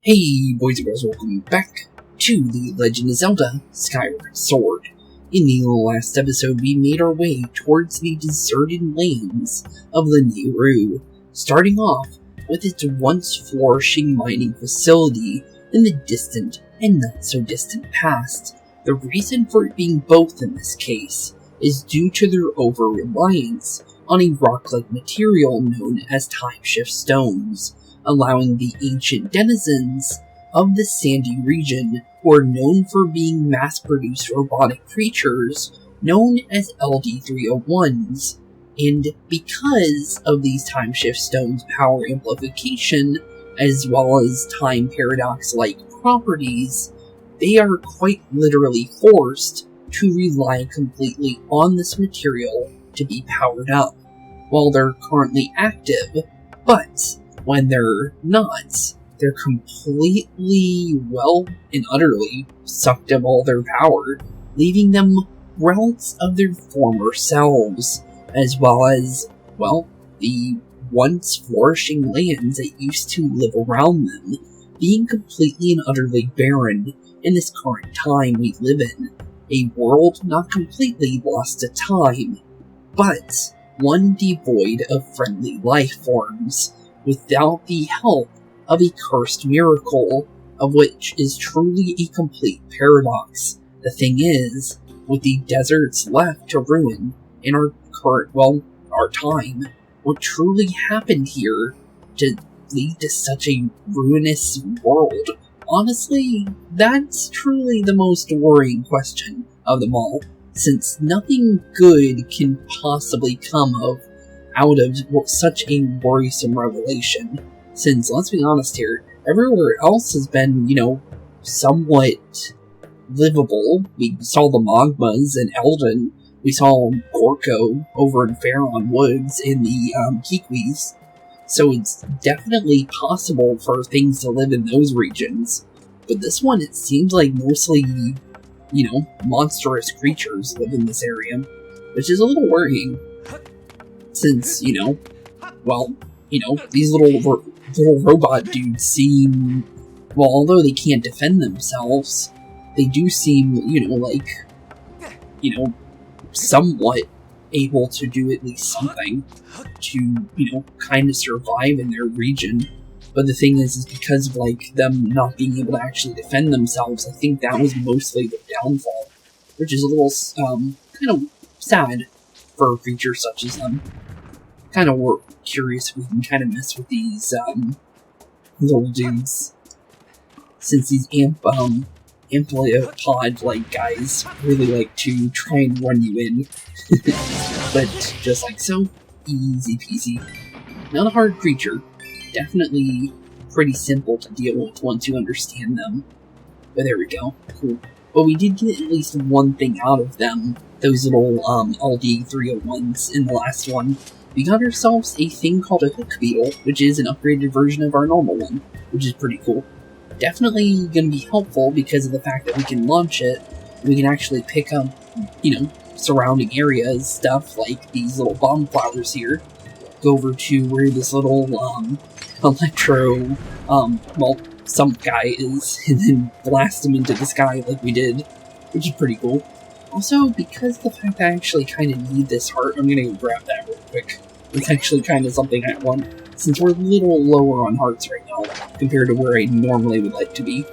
Hey boys and girls, welcome back to the Legend of Zelda Skyward Sword. In the last episode, we made our way towards the deserted lands of Lanayru, starting off with its once flourishing mining facility in the distant and not so distant past. The reason for it being both in this case is due to their over-reliance on a rock-like material known as time-shift stones, allowing the ancient denizens of the sandy region, who are known for being mass-produced robotic creatures known as LD-301s, and because of these time-shift stones' power amplification, as well as time paradox-like properties, they are quite literally forced to rely completely on this material to be powered up, while they're currently active, but when they're not, they're completely, well, and utterly sucked of all their power, leaving them relics of their former selves, as well as, well, the once flourishing lands that used to live around them, being completely and utterly barren in this current time we live in. A world not completely lost to time, but one devoid of friendly life forms, without the help of a cursed miracle, of which is truly a complete paradox. The thing is, with the deserts left to ruin in our current, well, our time, what truly happened here to lead to such a ruinous world? Honestly, that's truly the most worrying question of them all, since nothing good can possibly come out of such a worrisome revelation. Since, let's be honest here, everywhere else has been, somewhat livable. We saw the Magmas in Eldon, we saw Gorko over in Faron Woods in the Kikwis, so it's definitely possible for things to live in those regions. But this one, it seems like mostly, monstrous creatures live in this area, which is a little worrying. Since, these little robot dudes seem, well, although they can't defend themselves, they do seem, somewhat able to do at least something to, kind of survive in their region. But the thing is because of, them not being able to actually defend themselves, I think that was mostly the downfall, which is a little, kind of sad for a creature such as them. Kind of curious if we can kind of mess with these, little dudes, since these amphipod-like guys really like to try and run you in. But just like so, easy peasy. Not a hard creature, definitely pretty simple to deal with once you understand them. But there we go, cool. But we did get at least one thing out of them, those little LD-301s in the last one. We got ourselves a thing called a hook beetle, which is an upgraded version of our normal one, which is pretty cool. Definitely going to be helpful because of the fact that we can launch it, we can actually pick up, surrounding areas, stuff like these little bomb flowers here. Go over to where this little, electro, some guy is, and then blast him into the sky like we did, which is pretty cool. Also, because of the fact that I actually kind of need this heart, I'm gonna go grab that real quick. It's actually kind of something I want, since we're a little lower on hearts right now, compared to where I normally would like to be.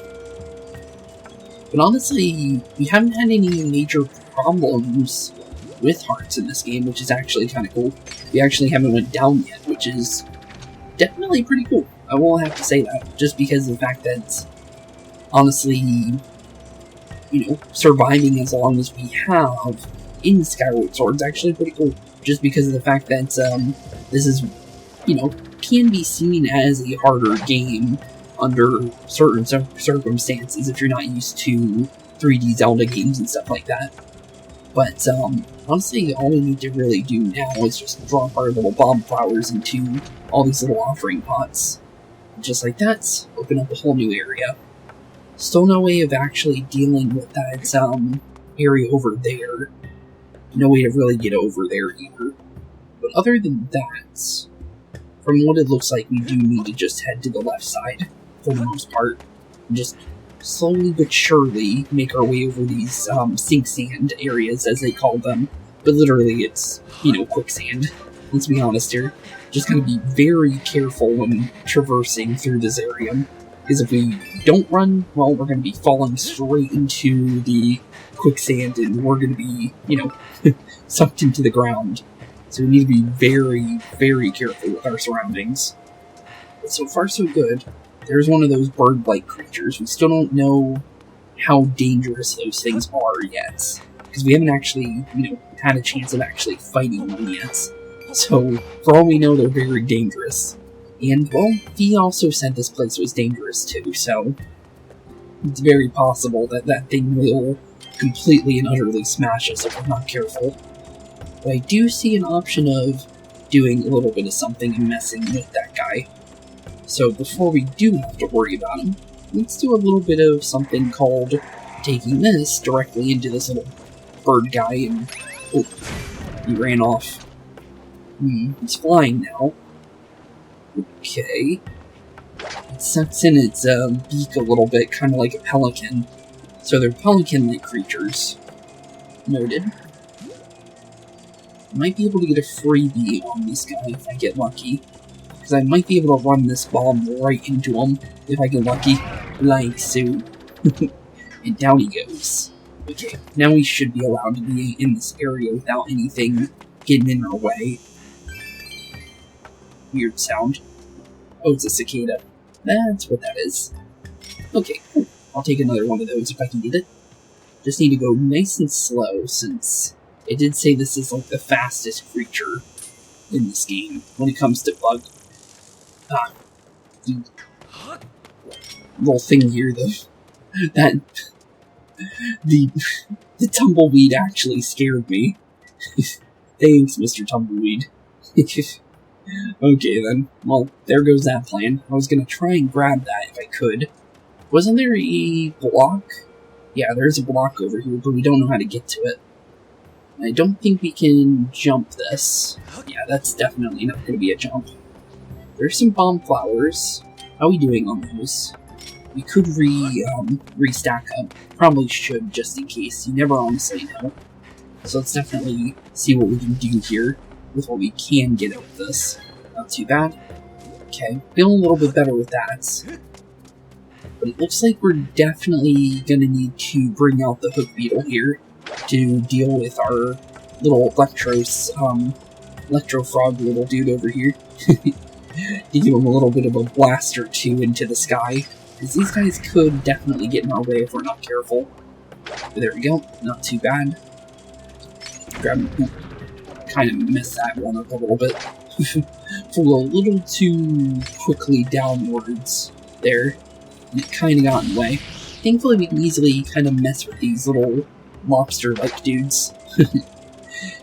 But honestly, we haven't had any major problems with hearts in this game, which is actually kind of cool. We actually haven't went down yet, which is definitely pretty cool. I will have to say that, just because of the fact that, honestly, surviving as long as we have in Skyward Sword is actually pretty cool. Just because of the fact that this is, can be seen as a harder game under certain circumstances if you're not used to 3D Zelda games and stuff like that. But honestly, all we need to really do now is just drop our little bomb flowers into all these little offering pots. Just like that, open up a whole new area. Still no way of actually dealing with that area over there. No way to really get over there either. But other than that, from what it looks like, we do need to just head to the left side for the most part. Just slowly but surely make our way over these sink sand areas, as they call them. But literally, it's, quicksand. Let's be honest here. Just gotta be very careful when traversing through this area. Because if we don't run, well, we're gonna be falling straight into the quicksand and we're gonna be, sucked into the ground. So we need to be very, very careful with our surroundings. But so far, so good. There's one of those bird-like creatures. We still don't know how dangerous those things are yet. Because we haven't actually, had a chance of actually fighting them yet. So, for all we know, they're very dangerous. And, well, he also said this place was dangerous too, so it's very possible that that thing will completely and utterly smash us if we're not careful. But I do see an option of doing a little bit of something and messing with that guy. So before we do have to worry about him, let's do a little bit of something called taking this directly into this little bird guy and... oh, he ran off. He's flying now. Okay. It sucks in its beak a little bit, kind of like a pelican. So they're pelican-like creatures. Noted. Might be able to get a freebie on this guy if I get lucky. Because I might be able to run this bomb right into him if I get lucky. Like so. And down he goes. Okay, now we should be allowed to be in this area without anything getting in our way. Weird sound. Oh, it's a cicada. That's what that is. Okay, cool. I'll take another one of those if I can get it. Just need to go nice and slow, since it did say this is like the fastest creature in this game when it comes to bug. The little thing here, the tumbleweed actually scared me. Thanks, Mr. Tumbleweed. Okay then, well, there goes that plan. I was gonna try and grab that if I could. Wasn't there a block? Yeah, there's a block over here, but we don't know how to get to it. I don't think we can jump this. Yeah, that's definitely not gonna be a jump. There's some bomb flowers. How are we doing on those? We could restack up. Probably should, just in case. You never honestly know. So let's definitely see what we can do here with what we can get out of this. Not too bad. Okay, feeling a little bit better with that. But it looks like we're definitely gonna need to bring out the hook beetle here to deal with our little electro frog little dude over here. To give him a little bit of a blast or two into the sky. Because these guys could definitely get in our way if we're not careful. But there we go, not too bad. Grab him. Kind of messed that one up a little bit. Flew a little too quickly downwards there. And it kind of got in the way. Thankfully we can easily kind of mess with these little lobster-like dudes.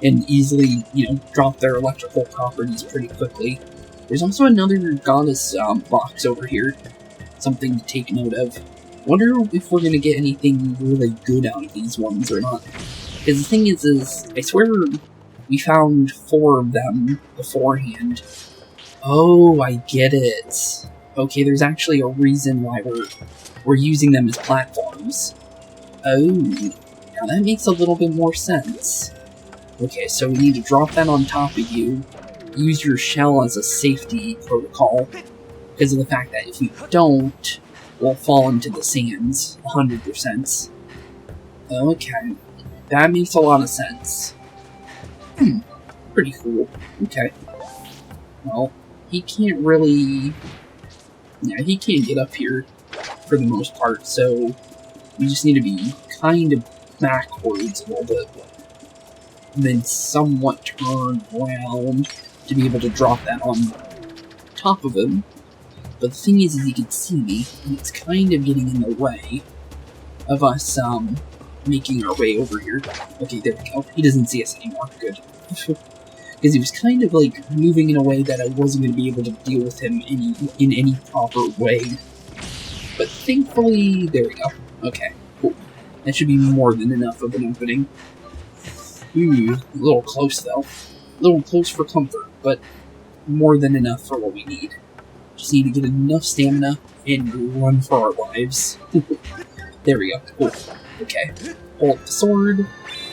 And easily, drop their electrical properties pretty quickly. There's also another goddess box over here. Something to take note of. Wonder if we're gonna get anything really good out of these ones or not. Because the thing is I swear we found 4 of them beforehand. Oh, I get it. Okay, there's actually a reason why we're using them as platforms. Oh, now that makes a little bit more sense. Okay, so we need to drop that on top of you. Use your shell as a safety protocol. Because of the fact that if we don't, we'll fall into the sands, 100%. Okay, that makes a lot of sense. Pretty cool. Okay. Well, he can't really... yeah, he can't get up here for the most part, so we just need to be kind of backwards a little bit. And then somewhat turn around to be able to drop that on top of him. But the thing is he can see me, and it's kind of getting in the way of us, making our way over here. Okay, there we go. He doesn't see us anymore. Good. Because he was kind of, like, moving in a way that I wasn't going to be able to deal with him in any proper way. But thankfully, there we go. Okay, cool. That should be more than enough of an opening. Ooh, a little close, though. A little close for comfort, but more than enough for what we need. Just need to get enough stamina and run for our lives. There we go. Cool. Okay. Pull up the sword.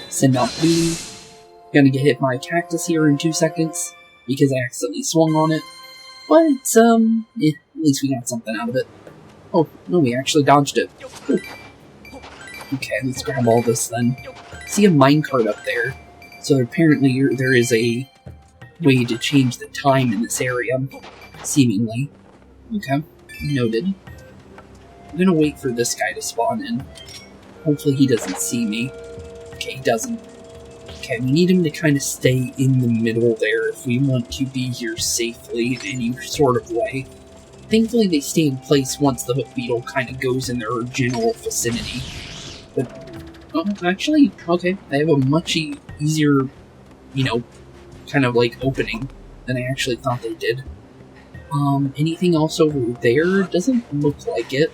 Send out Beetle. Gonna get hit by a cactus here in 2 seconds because I accidentally swung on it. But, at least we got something out of it. Oh, no, we actually dodged it. Cool. Okay, let's grab all this then. See a minecart up there. So apparently there is a way to change the time in this area, seemingly. Okay, noted. I'm gonna wait for this guy to spawn in. Hopefully he doesn't see me. Okay, he doesn't. Okay, we need him to kind of stay in the middle there if we want to be here safely in any sort of way. Thankfully they stay in place once the Beetle kind of goes in their general vicinity. But, oh, actually, okay, they have a much easier, you know, kind of like opening than I actually thought they did. Anything else over there? Doesn't look like it.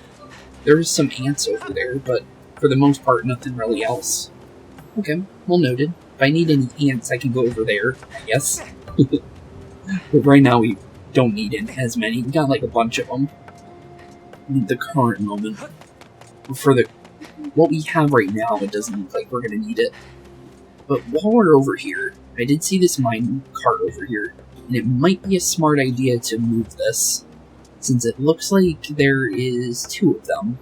There's some ants over there, but for the most part, nothing really else. Okay, well noted. If I need any ants, I can go over there, I guess. But right now, we don't need as many. We got like a bunch of them at the current moment. For what we have right now, it doesn't look like we're going to need it. But while we're over here, I did see this mine cart over here, and it might be a smart idea to move this, since it looks like there is 2 of them.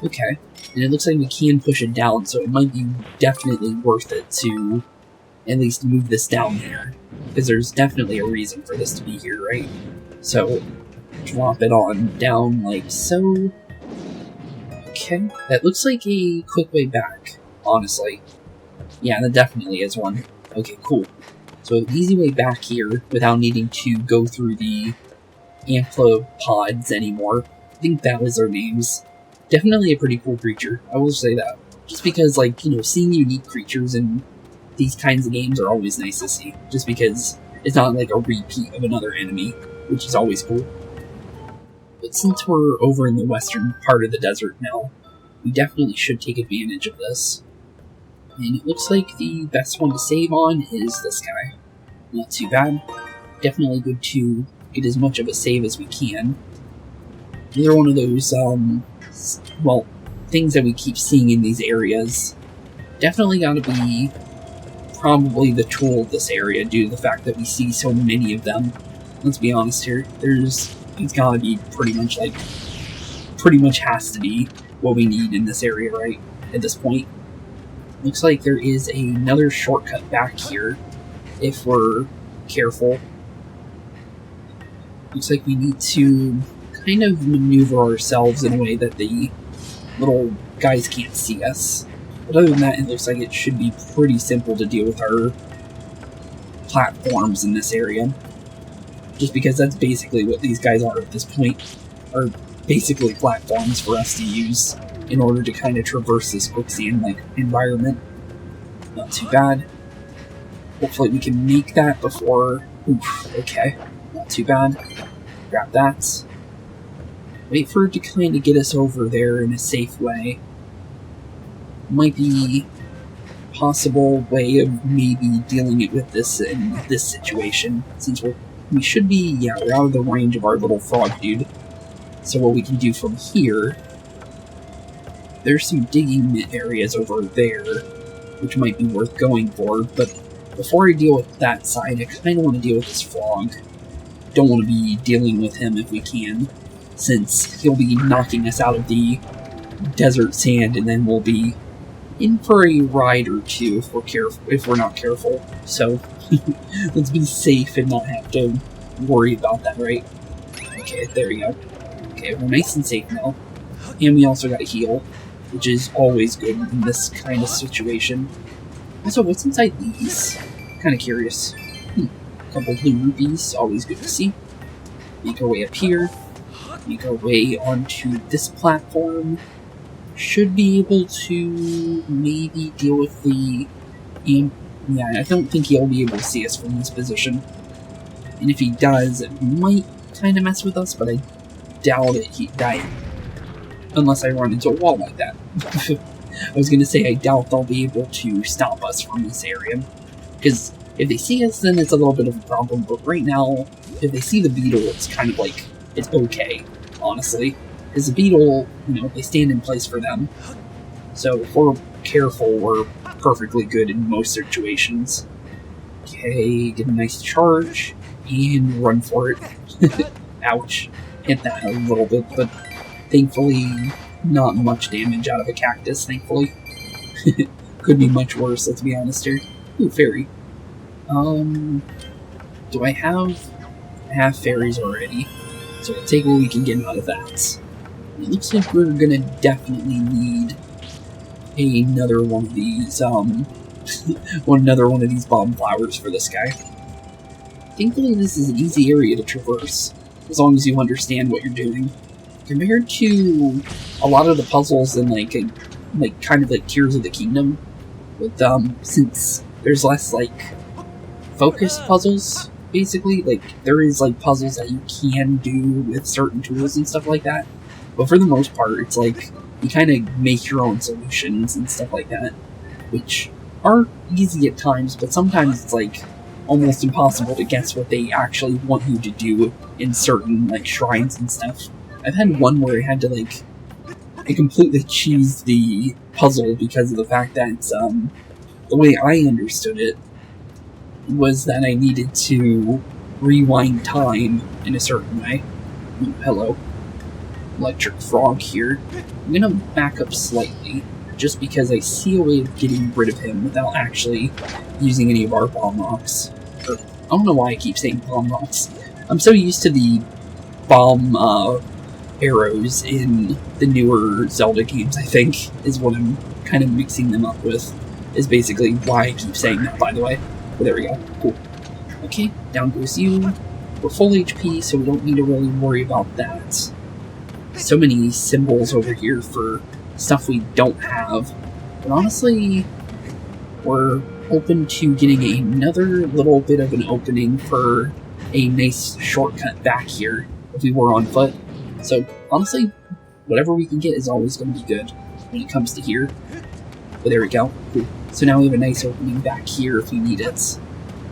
Okay. And it looks like we can push it down, so it might be definitely worth it to at least move this down here. Because there's definitely a reason for this to be here, right? So, drop it on down like so. Okay. That looks like a quick way back, honestly. Yeah, that definitely is one. Okay, cool. So, an easy way back here without needing to go through the amphipods anymore. I think that was their names. Definitely a pretty cool creature, I will say that. Just because, like, you know, seeing unique creatures in these kinds of games are always nice to see. Just because it's not like a repeat of another enemy, which is always cool. But since we're over in the western part of the desert now, we definitely should take advantage of this. And it looks like the best one to save on is this guy. Not too bad. Definitely good to get as much of a save as we can. Another one of those, well, things that we keep seeing in these areas. Definitely gotta be probably the tool of this area due to the fact that we see so many of them. Let's be honest here. It's gotta be pretty much has to be what we need in this area, right? At this point. Looks like there is another shortcut back here, if we're careful. Looks like we need to kind of maneuver ourselves in a way that the little guys can't see us. But other than that, it looks like it should be pretty simple to deal with our platforms in this area. Just because that's basically what these guys are at this point. Are basically platforms for us to use in order to kind of traverse this Spooksian-like environment. Not too bad. Hopefully we can make that before... Oof, okay. Not too bad. Grab that. Wait for it to kind of get us over there in a safe way. Might be a possible way of maybe dealing it with this in this situation, since we should be, yeah, we're out of the range of our little frog dude. So what we can do from here, there's some digging areas over there, which might be worth going for, but before I deal with that side, I kind of want to deal with this frog. Don't want to be dealing with him if we can, since he'll be knocking us out of the desert sand, and then we'll be in for a ride or two if we're not careful. So let's be safe and not have to worry about that, right? Okay, there we go. Okay, we're nice and safe now, and we also got a heal, which is always good in this kind of situation. Also, what's inside these? Kind of curious. A couple blue rupees, always good to see. Make our way up here. Make our way onto this platform. Should be able to maybe deal with the... Yeah, I don't think he'll be able to see us from this position. And if he does, it might kind of mess with us, but I doubt it he'd die. Unless I run into a wall like that. I was going to say I doubt they'll be able to stop us from this area. Because if they see us, then it's a little bit of a problem. But right now, if they see the Beetle, it's kind of like, it's okay, honestly. Because the Beetle, you know, they stand in place for them. So if we're careful, we're perfectly good in most situations. Okay, get a nice charge, and run for it. Ouch. Hit that a little bit, but thankfully not much damage out of a cactus, thankfully. Could be much worse, let's be honest here. Ooh, fairy. Do I have fairies already, so we'll take what we can get out of that. It looks like we're gonna definitely need another one of these, another one of these bomb flowers for this guy. Thankfully, this is an easy area to traverse, as long as you understand what you're doing. Compared to a lot of the puzzles in kind of like Tears of the Kingdom, with since there's less like focused puzzles, basically, like there is like puzzles that you can do with certain tools and stuff like that. But for the most part, it's like you kind of make your own solutions and stuff like that, which are easy at times, but sometimes it's like almost impossible to guess what they actually want you to do in certain like shrines and stuff. I've had one where I had to like I completely cheesed the puzzle because of the fact that the way I understood it was that I needed to rewind time in a certain way. Ooh, hello. Electric frog here. I'm gonna back up slightly, just because I see a way of getting rid of him without actually using any of our bomb rocks. I don't know why I keep saying bomb rocks. I'm so used to the bomb arrows in the newer Zelda games, I think, is what I'm kind of mixing them up with. Is basically why I keep saying that, by the way. But there we go. Cool. Okay, down goes you. We're full HP, so we don't need to really worry about that. So many symbols over here for stuff we don't have. But honestly, we're open to getting another little bit of an opening for a nice shortcut back here if we were on foot. So honestly, whatever we can get is always going to be good when it comes to here. But there we go. Cool. So now we have a nice opening back here if we need it.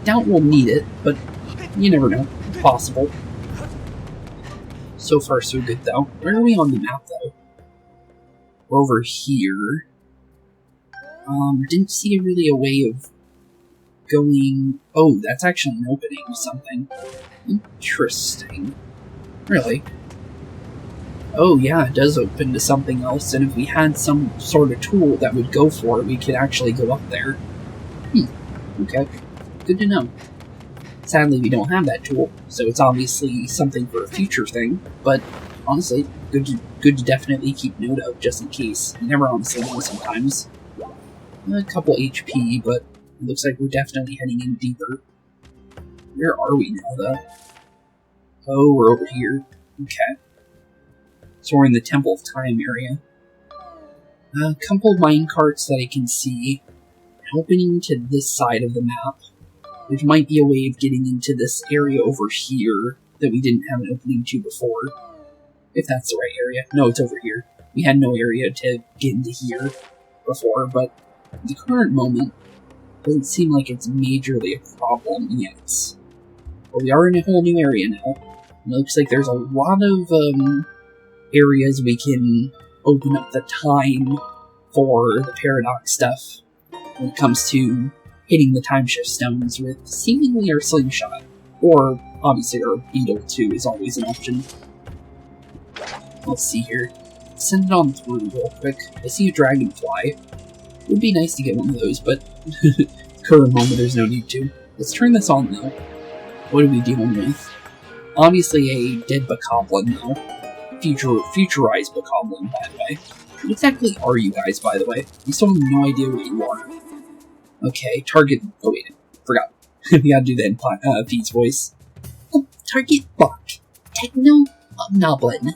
Doubt we'll need it, but you never know. It's possible. So far, so good, though. Where are we on the map, though? We're over here. Didn't see really a way of going... Oh, that's actually an opening to something. Interesting. Really? Oh, yeah, it does open to something else, and if we had some sort of tool that would go for it, we could actually go up there. Okay. Good to know. Sadly, we don't have that tool, so it's obviously something for a future thing, but honestly, good to definitely keep note of, just in case. You never honestly know sometimes. A couple HP, but it looks like we're definitely heading in deeper. Where are we now, though? Oh, we're over here. Okay. So we're in the Temple of Time area. A couple of minecarts that I can see. Opening to this side of the map. Which might be a way of getting into this area over here that we didn't have an opening to before. If that's the right area. No, it's over here. We had no area to get into here before, but at the current moment, it doesn't seem like it's majorly a problem yet. But we are in a whole new area now. And it looks like there's a lot of areas we can open up the time for the paradox stuff when it comes to hitting the time shift stones with seemingly our slingshot. Or, obviously, our Beetle, too, is always an option. Let's see here. Send it on through real quick. I see a dragonfly. It would be nice to get one of those, but current moment there's no need to. Let's turn this on, though. What are we dealing with? Obviously a dead bokoblin, though. Futurized bokoblin, by the way. What exactly are you guys, by the way? We still have no idea what you are. Okay, target... Oh, wait. Forgot. We gotta do that in Pete's voice. Target locked. Techno-Noblin.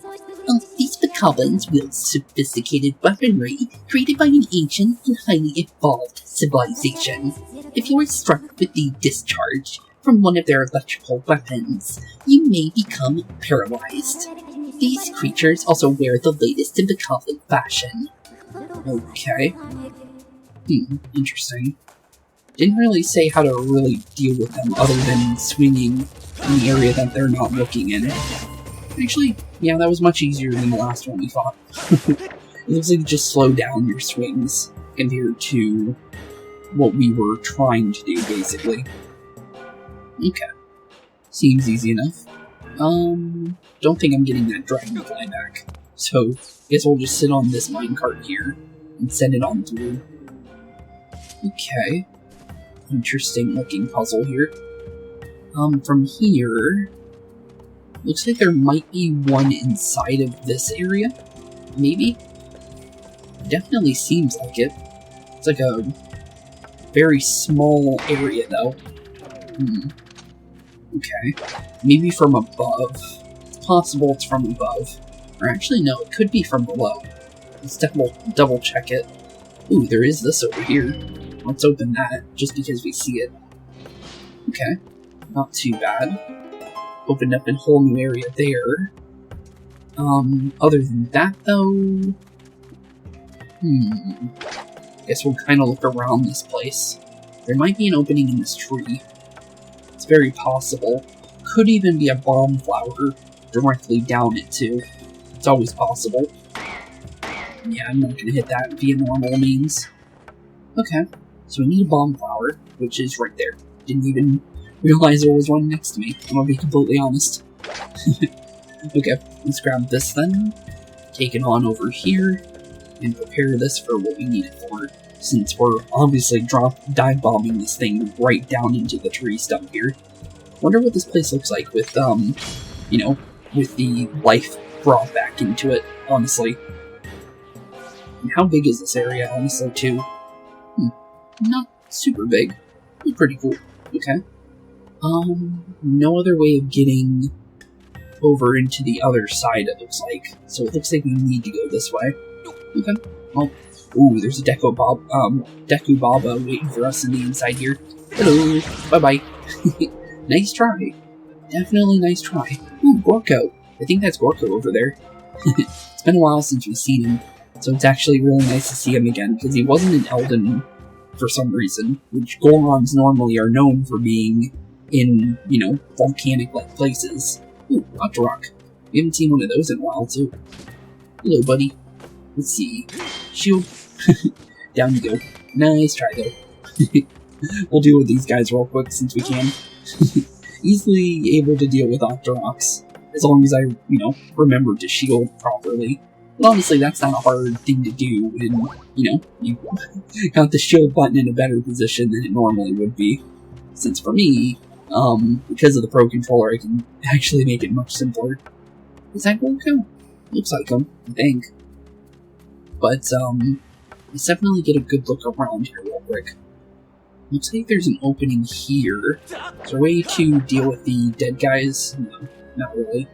These bokoblins wield sophisticated weaponry created by an ancient and highly evolved civilization. If you are struck with the discharge from one of their electrical weapons, you may become paralyzed. These creatures also wear the latest in bokoblin fashion. Okay. Interesting. Didn't really say how to really deal with them other than swinging in the area that they're not looking in. Actually, yeah, that was much easier than the last one we fought. It looks like you just slow down your swings compared to what we were trying to do, basically. Okay. Seems easy enough. Don't think I'm getting that dragonfly back. So, guess we'll just sit on this minecart here and send it on through. Okay. Interesting looking puzzle here. From here, looks like there might be one inside of this area. Maybe? Definitely seems like it. It's like a very small area, though. Okay. Maybe from above. It's possible it's from above. Or actually, no, it could be from below. Let's double check it. Ooh, there is this over here. Let's open that, just because we see it. Okay. Not too bad. Opened up a whole new area there. Other than that, though... Guess we'll kind of look around this place. There might be an opening in this tree. It's very possible. Could even be a bomb flower directly down it, too. It's always possible. Yeah, I'm not gonna hit that via normal means. Okay, so we need a bomb flower, which is right there. Didn't even realize there was one next to me, I'm gonna be completely honest. Okay, let's grab this then. Take it on over here, and prepare this for what we need it for, since we're obviously dive bombing this thing right down into the tree stump here. Wonder what this place looks like with, you know, with the life brought back into it, honestly. And how big is this area, honestly, too? Not super big, but pretty cool. Okay. No other way of getting over into the other side, it looks like. So it looks like we need to go this way. Okay. Well, ooh, there's a Deku Baba waiting for us in the inside here. Hello. Bye-bye. Nice try. Definitely nice try. Ooh, Gorko. I think that's Gorko over there. It's been a while since we've seen him, so it's actually really nice to see him again, because he wasn't in Elden for some reason, which Gorons normally are known for being in, you know, volcanic-like places. Ooh, Octorok. We haven't seen one of those in a while, too. Hello, buddy. Let's see. Shield. Down you go. Nice try, though. We'll deal with these guys real quick, since we can. Easily able to deal with Octoroks, as long as I, you know, remember to shield properly. But honestly, that's not a hard thing to do when, you know, you got the shield button in a better position than it normally would be. Since for me, because of the Pro Controller, I can actually make it much simpler. Is that Gorko? Looks like him, I think. But, let's definitely get a good look around here real quick. Looks like there's an opening here. Is there a way to deal with the dead guys? No, not really.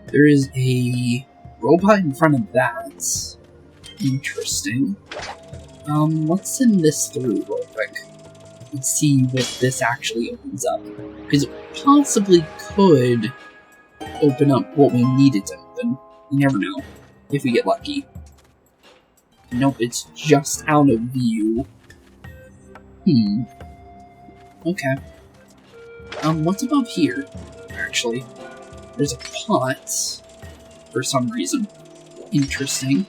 There is a robot in front of that. Interesting. Let's send this through real quick. Let's see what this actually opens up. Because it possibly could open up what we needed to open. You never know, if we get lucky. Nope, it's just out of view. Okay. What's above here, actually? There's a pot, for some reason. Interesting.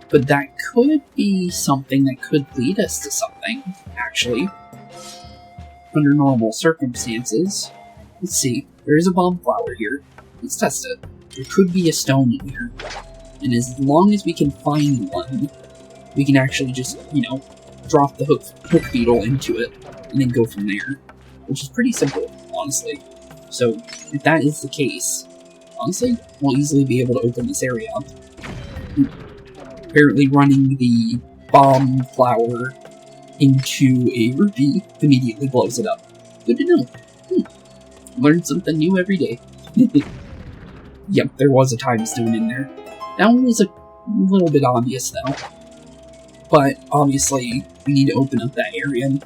But that could be something that could lead us to something, actually. Under normal circumstances. Let's see, there is a bomb flower here. Let's test it. There could be a stone in here. And as long as we can find one, we can actually just, you know, drop the hook beetle into it, and then go from there. Which is pretty simple, honestly. So, if that is the case, honestly, we'll easily be able to open this area up. Apparently running the bomb flower into a rupee immediately blows it up. Good to know. Learn something new every day. Yep, there was a time stone in there. That one was a little bit obvious, though. But, obviously, we need to open up that area, and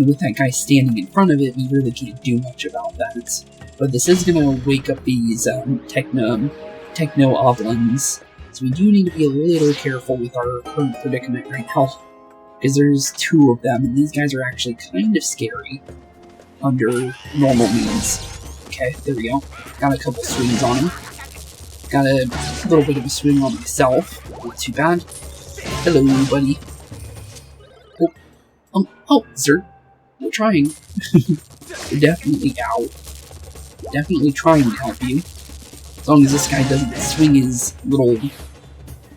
with that guy standing in front of it, we really can't do much about that. But this is gonna wake up these, techno-oblins, so we do need to be a little careful with our current predicament right now, because there's two of them, and these guys are actually kind of scary under normal means. Okay, there we go. Got a couple swings on him. Got a little bit of a swing on myself. Not too bad. Hello, buddy. Oh, sir. We're trying. We're definitely out. Definitely trying to help you. As long as this guy doesn't swing his little...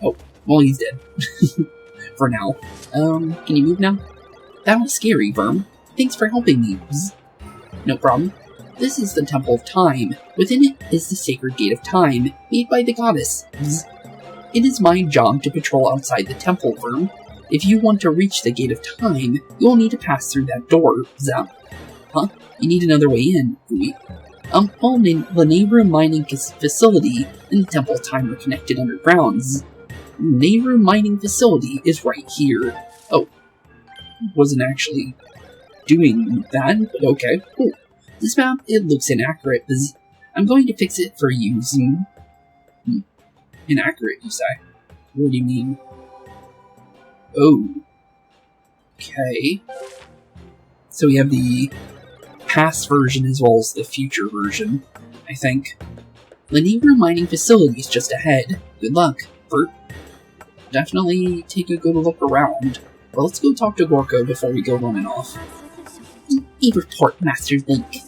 Oh, well, he's dead. For now. Can you move now? That was scary, Verm. Thanks for helping me. Bzz. No problem. This is the Temple of Time. Within it is the Sacred Gate of Time, made by the goddess. Bzz. It is my job to patrol outside the temple, Verm. If you want to reach the Gate of Time, you will need to pass through that door. Bzz. Huh? You need another way in. Wait. Well, the neighboring mining facility and the Temple of Time are connected underground. Bzz. Neighboring mining facility is right here. Oh. Wasn't actually doing that, but okay, cool. This map, it looks inaccurate, because I'm going to fix it for you. Inaccurate, you say? What do you mean? Oh. Okay. So we have the past version as well as the future version, I think. The neighbor mining facility is just ahead. Good luck, Bert. Definitely take a good look around. Well, let's go talk to Gorko before we go running off. A report, Master Link.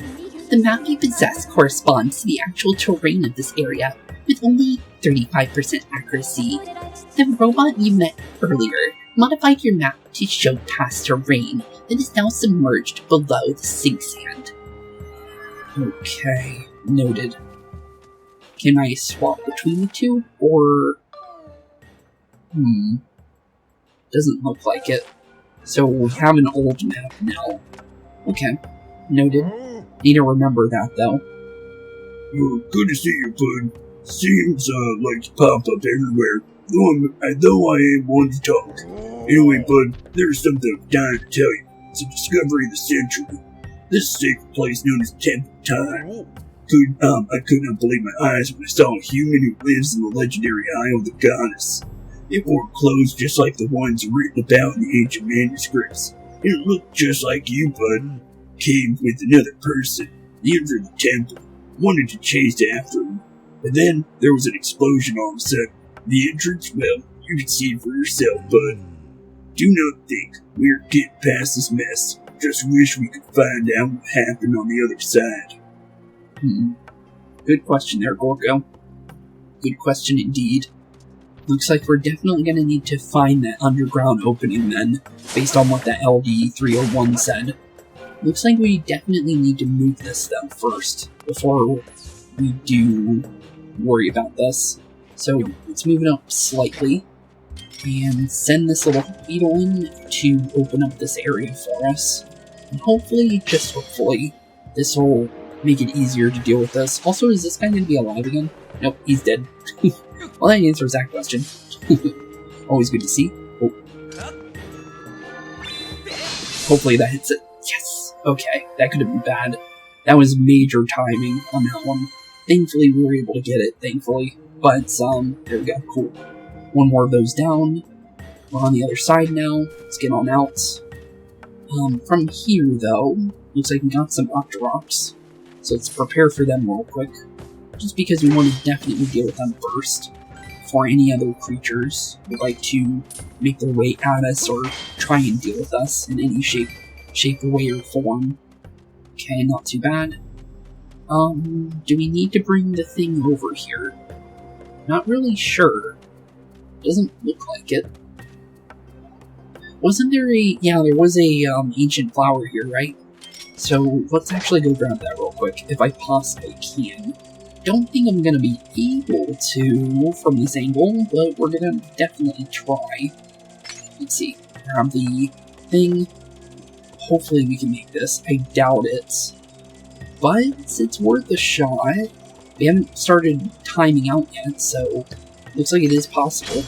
The map you possess corresponds to the actual terrain of this area, with only 35% accuracy. The robot you met earlier modified your map to show past terrain that is now submerged below the sink sand. Okay, noted. Can I swap between the two, or... Doesn't look like it. So we have an old map now. Okay, noted. Need to remember that, though. Well, good to see you, bud. Seems like you pop up everywhere, though I am one to talk. Anyway, bud, there's something I'm dying to tell you. It's a discovery of the century. This sacred place known as Temple of Time. I could not believe my eyes when I saw a human who lives in the legendary Isle of the Goddess. It wore clothes just like the ones written about in the ancient manuscripts. It looked just like you, bud. Came with another person. He entered the temple. Wanted to chase after him. But then, there was an explosion all of a sudden. The entrance, well, you can see it for yourself, bud. Do not think we're getting past this mess. Just wish we could find out what happened on the other side. Good question there, Gorko. Good question indeed. Looks like we're definitely going to need to find that underground opening then, based on what the LD301 said. Looks like we definitely need to move this though first, before we do worry about this. So let's move it up slightly, and send this little beetle in to open up this area for us. And hopefully, just hopefully, this will make it easier to deal with this. Also, is this guy going to be alive again? Nope, he's dead. Well, that answers that question. Always good to see. Oh. Hopefully that hits it. Yes! Okay, that could have been bad. That was major timing on that one. Thankfully, we were able to get it, thankfully. But, there we go, cool. One more of those down. We're on the other side now. Let's get on out. From here, though, looks like we got some Octoroks. So let's prepare for them real quick. Just because we want to definitely deal with them first, before any other creatures would like to make their way at us or try and deal with us in any shape, way, or form. Okay, not too bad. Do we need to bring the thing over here? Not really sure. Doesn't look like it. Wasn't there a... Yeah, there was a, ancient flower here, right? So, let's actually go grab that real quick, if I possibly can. Don't think I'm gonna be able to from this angle, but we're gonna definitely try. Let's see. Grab the thing. Hopefully we can make this. I doubt it. But it's worth a shot. We haven't started timing out yet, so looks like it is possible.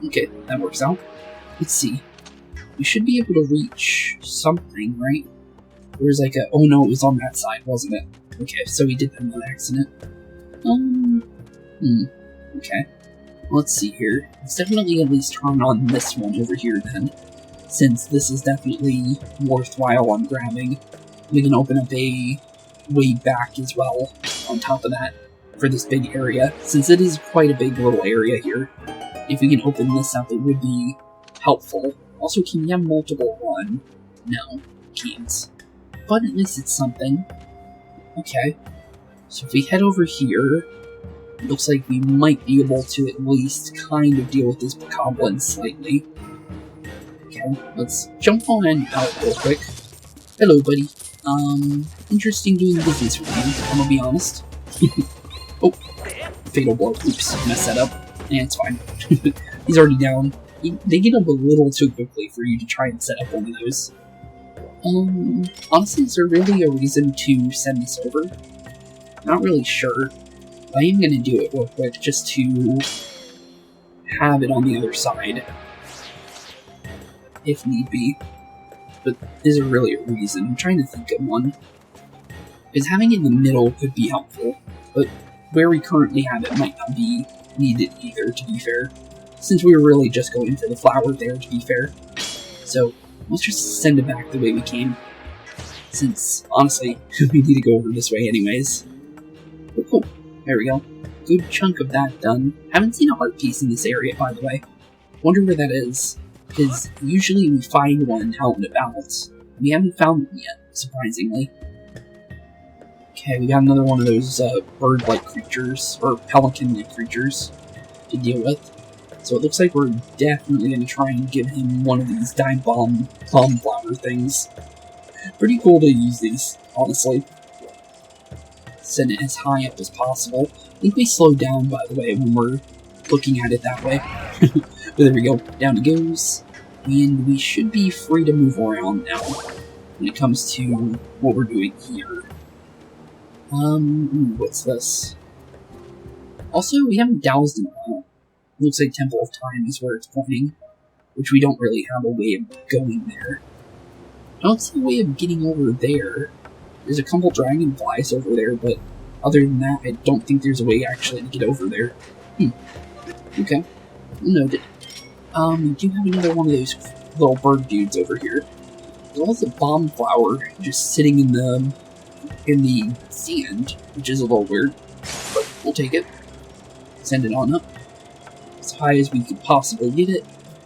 Okay, that works out. Let's see. We should be able to reach something, right? There's like a... Oh no, it was on that side, wasn't it? Okay, so we did that on accident. Okay. Let's see here. Let's definitely at least turn on this one over here then. Since this is definitely worthwhile on grabbing. We can open up a way back as well, on top of that, for this big area, since it is quite a big little area here. If we can open this up, it would be helpful. Also, can we have multiple on? No, can't. But at least it's something. Okay, so if we head over here, it looks like we might be able to at least kind of deal with this goblin slightly. Okay, let's jump on out real quick. Hello, buddy. Interesting doing business with you, I'm gonna be honest. Oh, fatal blow. Oops, messed that up. Yeah, it's fine. He's already down. They get up a little too quickly for you to try and set up one of those. Honestly, is there really a reason to send this over? Not really sure. I am gonna do it real quick just to have it on the other side, if need be. But is there really a reason? I'm trying to think of one. Because having it in the middle could be helpful, but where we currently have it might not be needed either, to be fair. Since we were really just going for the flower there, to be fair. So, let's just send it back the way we came. Since, honestly, we need to go over this way anyways. But cool. There we go. Good chunk of that done. Haven't seen a heart piece in this area, by the way. Wonder where that is. Because usually we find one out and about. We haven't found one yet, surprisingly. Okay, we got another one of those bird-like creatures, or pelican-like creatures, to deal with. So it looks like we're definitely going to try and give him one of these dime bomb flower things. Pretty cool to use these, honestly. Send it as high up as possible. I think we slow down, by the way, when we're looking at it that way. But there we go. Down it goes. And we should be free to move around now when it comes to what we're doing here. What's this? Also, we haven't doused in a while. Looks like Temple of Time is where it's pointing, which we don't really have a way of going there. I don't see a way of getting over there. There's a couple dragonflies over there, but other than that, I don't think there's a way actually to get over there. Okay. Noted. We do have another one of those little bird dudes over here. There's also a bomb flower just sitting in the sand, which is a little weird, but we'll take it. Send it on up. As high as we could possibly get it.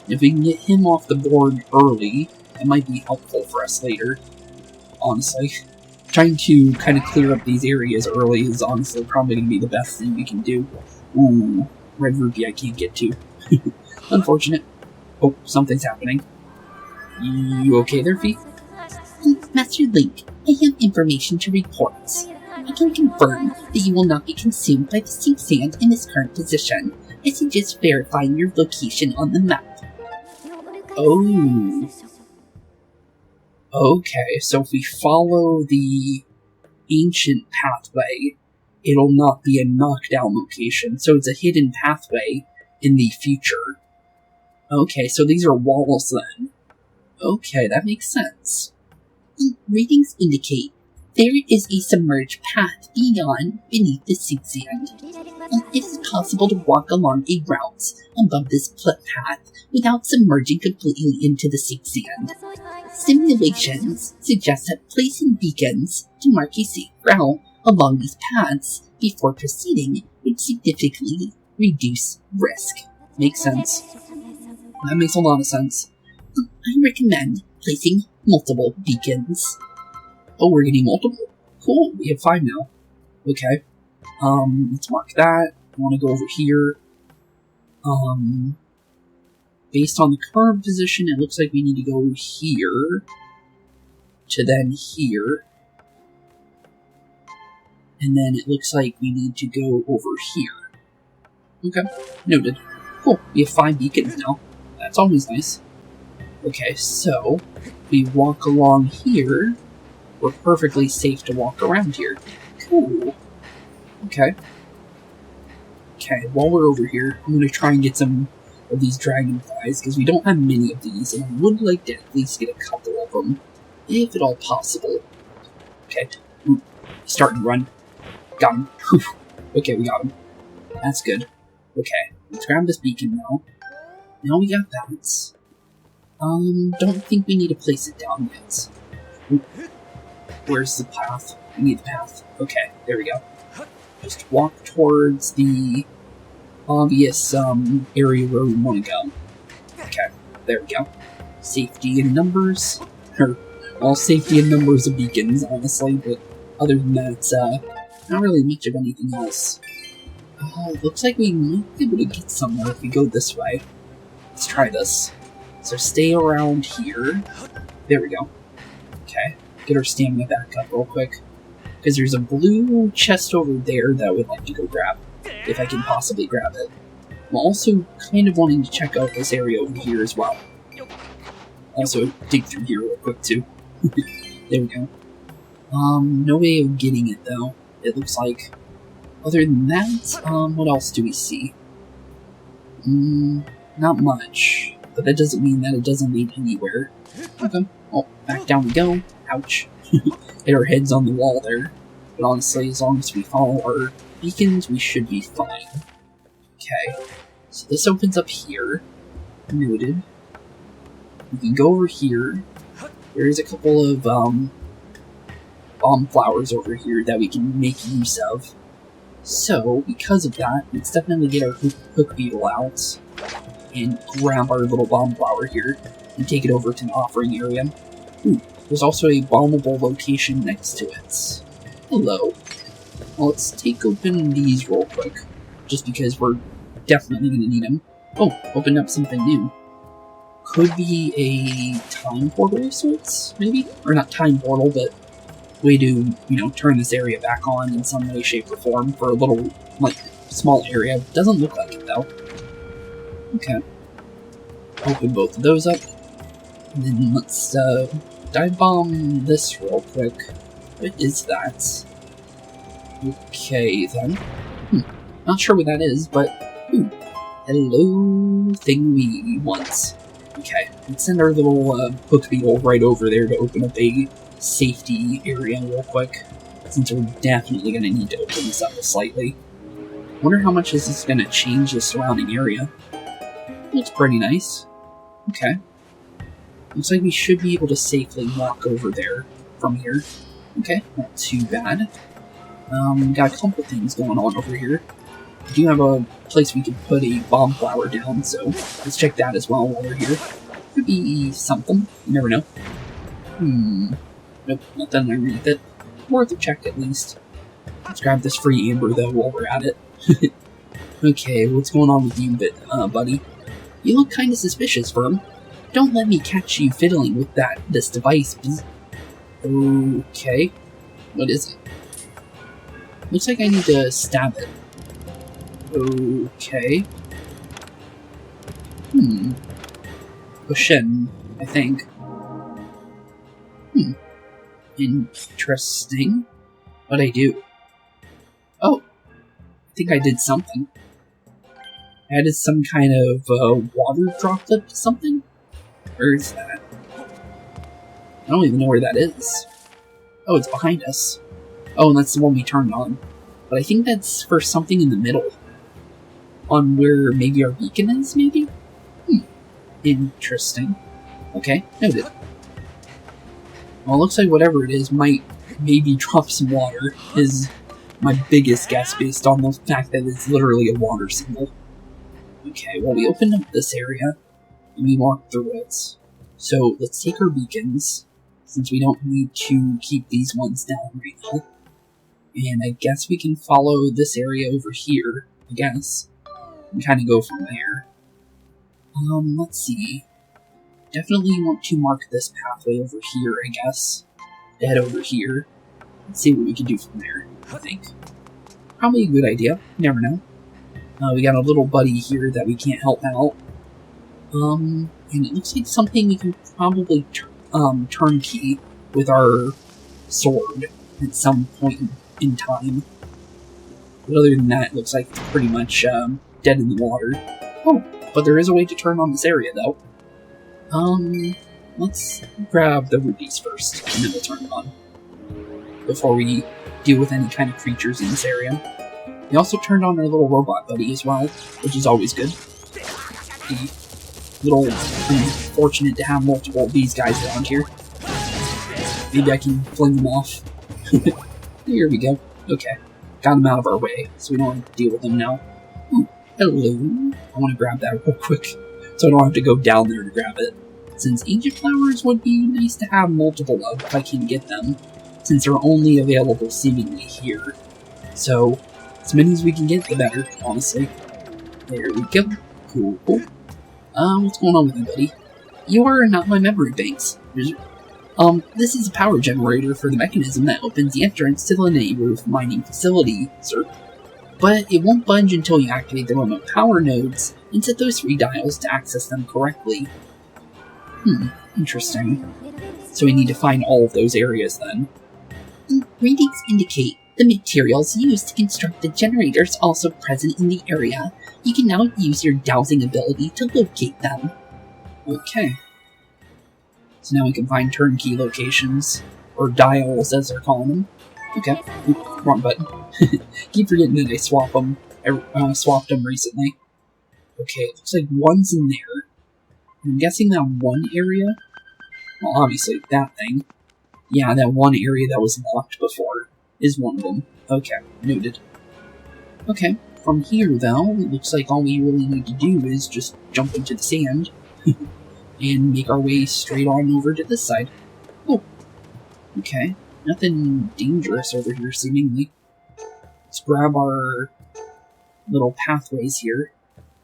If we can get him off the board early, it might be helpful for us later, honestly. Trying to kind of clear up these areas early is honestly probably going to be the best thing we can do. Ooh, red rupee I can't get to. Unfortunate. Oh, something's happening. You okay there, Fee? Master Link, I have information to report. I can confirm that you will not be consumed by the sea sand in its current position. I suggest verifying your location on the map. Oh. Okay, so if we follow the ancient pathway, it'll not be a knockdown location, so it's a hidden pathway in the future. Okay, so these are walls then. Okay, that makes sense. Readings indicate there is a submerged path beneath the sea sand. It is possible to walk along a route above this path without submerging completely into the sea sand. Simulations suggest that placing beacons to mark a safe route along these paths before proceeding would significantly reduce risk. Makes sense. That makes a lot of sense. I recommend placing multiple beacons. Oh, we're getting multiple? Cool, we have 5 now. Okay. Let's mark that. I want to go over here. Based on the current position, it looks like we need to go here to then here. And then it looks like we need to go over here. Okay, noted. Cool, we have 5 beacons now. That's always nice. Okay, so we walk along here. We're perfectly safe to walk around here. Cool. Okay. Okay, while we're over here, I'm going to try and get some of these dragonflies, because we don't have many of these, and I would like to at least get a couple of them, if at all possible. Okay. Ooh, starting to run. Got him. Whew. Okay, we got him. That's good. Okay, let's grab this beacon now. Now we got that. Don't think we need to place it down yet. Ooh. where's the path? We need the path. Okay, there we go. Just walk towards the obvious area where we want to go. Okay, there we go. Safety in numbers. Well, safety in numbers of beacons, honestly, but other than that, not really much of anything else. Looks like we might be able to get somewhere if we go this way. Let's try this. So stay around here. There we go. Okay, get our stamina back up real quick. Because there's a blue chest over there that I would like to go grab, if I can possibly grab it. I'm also kind of wanting to check out this area over here as well. Also, dig through here real quick too. There we go. No way of getting it though, it looks like. Other than that, what else do we see? Not much. But that doesn't mean that it doesn't lead anywhere. Okay. Oh, back down we go. Ouch. Hit our heads on the wall there. But honestly, as long as we follow our beacons, we should be fine. Okay. So this opens up here. Noted. We can go over here. There's a couple of bomb flowers over here that we can make use of. So, because of that, let's definitely get our hook beetle out and grab our little bomb flower here and take it over to the offering area. Ooh, there's also a bombable location next to it. Hello. Well, let's take open these real quick, just because we're definitely going to need them. Oh, opened up something new. Could be a time portal of sorts, maybe? Or not time portal, but way to, turn this area back on in some way, shape, or form for a little, small area. Doesn't look like it, though. Okay. Open both of those up. And then let's, dive bomb this real quick. What is that? Okay, then. Not sure what that is, but... Ooh. Hello, thing we want. Okay, let's send our little hook beetle right over there to open up a safety area real quick, since we're definitely going to need to open this up slightly. Wonder how much this is going to change the surrounding area. Looks pretty nice. Okay. Looks like we should be able to safely walk over there from here. Okay, not too bad. Got a couple things going on over here. We do have a place we can put a bomb flower down, so let's check that as well while we're here. Could be something. You never know. Nope, nothing underneath it. Worth a check at least. Let's grab this free amber though while we're at it. Okay, what's going on with you, buddy? You look kinda suspicious, Firm. Don't let me catch you fiddling with this device. Okay. What is it? Looks like I need to stab it. Okay. Bushin, I think. Interesting. What'd I do? Oh. I think I did something. I added some kind of water droplet to something? Where is that? I don't even know where that is. Oh, it's behind us. Oh, and that's the one we turned on. But I think that's for something in the middle. On where maybe our beacon is, maybe? Interesting. Okay, noted. Well, it looks like whatever it is might maybe drop some water, is my biggest guess based on the fact that it's literally a water symbol. Okay, well, we opened up this area, and we walked through it. So, let's take our beacons, since we don't need to keep these ones down right now. And I guess we can follow this area over here, I guess, and kind of go from there. Let's see. Definitely want to mark this pathway over here, I guess. Head over here, and see what we can do from there, I think. Probably a good idea, you never know. We got a little buddy here that we can't help out. And it looks like something we can probably turnkey with our sword at some point in time. But other than that, it looks like it's pretty much dead in the water. Oh, but there is a way to turn on this area, though. Let's grab the rubies first, and then we'll turn it on. Before we deal with any kind of creatures in this area. We also turned on our little robot buddy as well, which is always good. A little unfortunate to have multiple of these guys around here. Maybe I can fling them off. Here we go. Okay. Got them out of our way, so we don't have to deal with them now. Ooh, hello. I want to grab that real quick, so I don't have to go down there to grab it. Since ancient flowers would be nice to have multiple of if I can get them, since they're only available seemingly here. So, as many as we can get, the better, honestly. There we go. Cool, cool. What's going on with you, buddy? You are not my memory banks. This is a power generator for the mechanism that opens the entrance to the Nehru mining facility, sir. But it won't budge until you activate the remote power nodes and set those 3 dials to access them correctly. Interesting. So we need to find all of those areas then. Readings indicate the materials used to construct the generators also present in the area. You can now use your dowsing ability to locate them. Okay. So now we can find turnkey locations, or dials as they're calling them. Okay. Oop, wrong button. Keep forgetting that I swapped them recently. Okay, it looks like one's in there. I'm guessing that one area? Well, obviously, that thing. Yeah, that one area that was locked before is one of them. Okay, noted. Okay, from here, though, it looks like all we really need to do is just jump into the sand and make our way straight on over to this side. Oh, okay. Nothing dangerous over here, seemingly. Let's grab our little pathways here,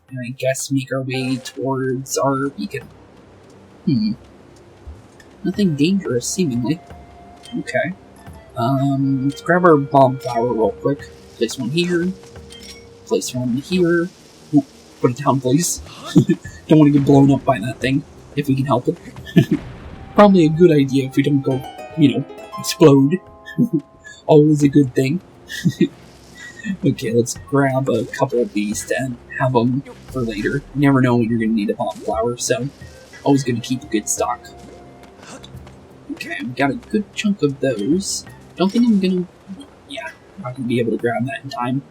and I guess make our way towards our beacon. Nothing dangerous, seemingly. Okay. Let's grab our bomb flower real quick. Place one here. Place one here. Ooh, put it down, please. Don't want to get blown up by that thing, if we can help it. Probably a good idea if we don't go, explode. Always a good thing. Okay, let's grab a couple of these and have them for later. You never know when you're going to need a bomb flower, so always going to keep a good stock. Okay, we got a good chunk of those. Don't think I'm going to... Yeah, not going to be able to grab that in time.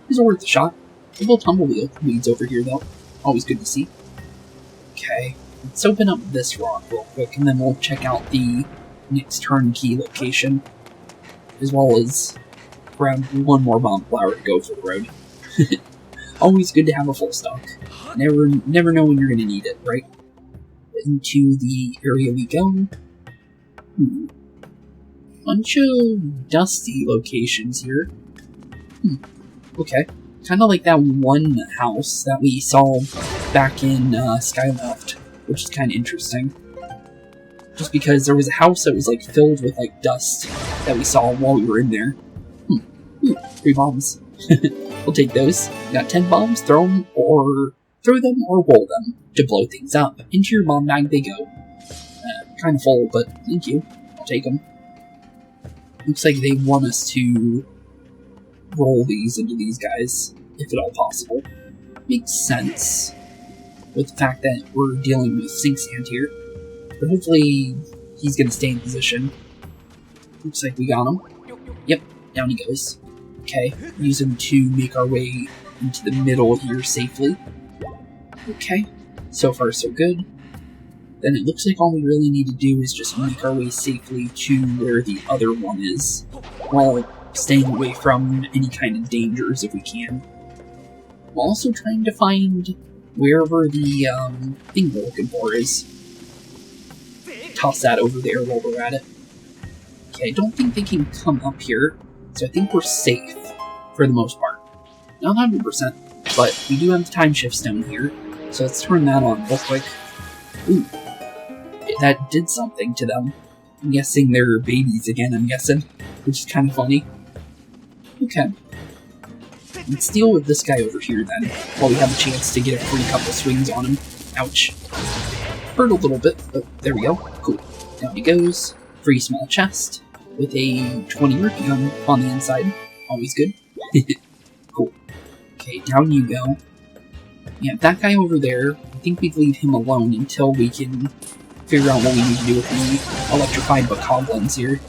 These are worth a shot. A little tumbleweeds over here, though. Always good to see. Okay, let's open up this rock real quick, and then we'll check out the next turnkey location, as well as grab one more bomb flower to go for the road. Always good to have a full stock. Never know when you're going to need it, right? Into the area we go. Bunch of dusty locations here. Okay. Kind of like that one house that we saw back in Skyloft, which is kind of interesting. Just because there was a house that was like filled with like dust that we saw while we were in there. 3 bombs. We'll take those. You got 10 bombs, throw them or roll them to blow things up. Into your bomb bag they go. Kind of full, but thank you. I'll take them. Looks like they want us to roll these into these guys, if at all possible. Makes sense with the fact that we're dealing with sink sand here. But hopefully he's going to stay in position. Looks like we got him. Yep, down he goes. Okay, use him to make our way into the middle here safely. Okay, so far so good. Then it looks like all we really need to do is just make our way safely to where the other one is, while staying away from any kind of dangers if we can. I'm also trying to find wherever the thing we're looking for is. Toss that over there while we're at it. Okay, I don't think they can come up here, so I think we're safe for the most part. Not 100%, but we do have the time shift stone here, so let's turn that on real quick. Ooh, that did something to them. I'm guessing they're babies again, which is kind of funny. Okay. Let's deal with this guy over here then, while we have a chance to get a free couple swings on him. Ouch. Hurt a little bit, but there we go. Cool. Down he goes. Free small chest with a 20 rupee on the inside. Always good. Cool. Okay, down you go. Yeah, that guy over there, I think we'd leave him alone until we can figure out what we need to do with the electrified bokoblins here.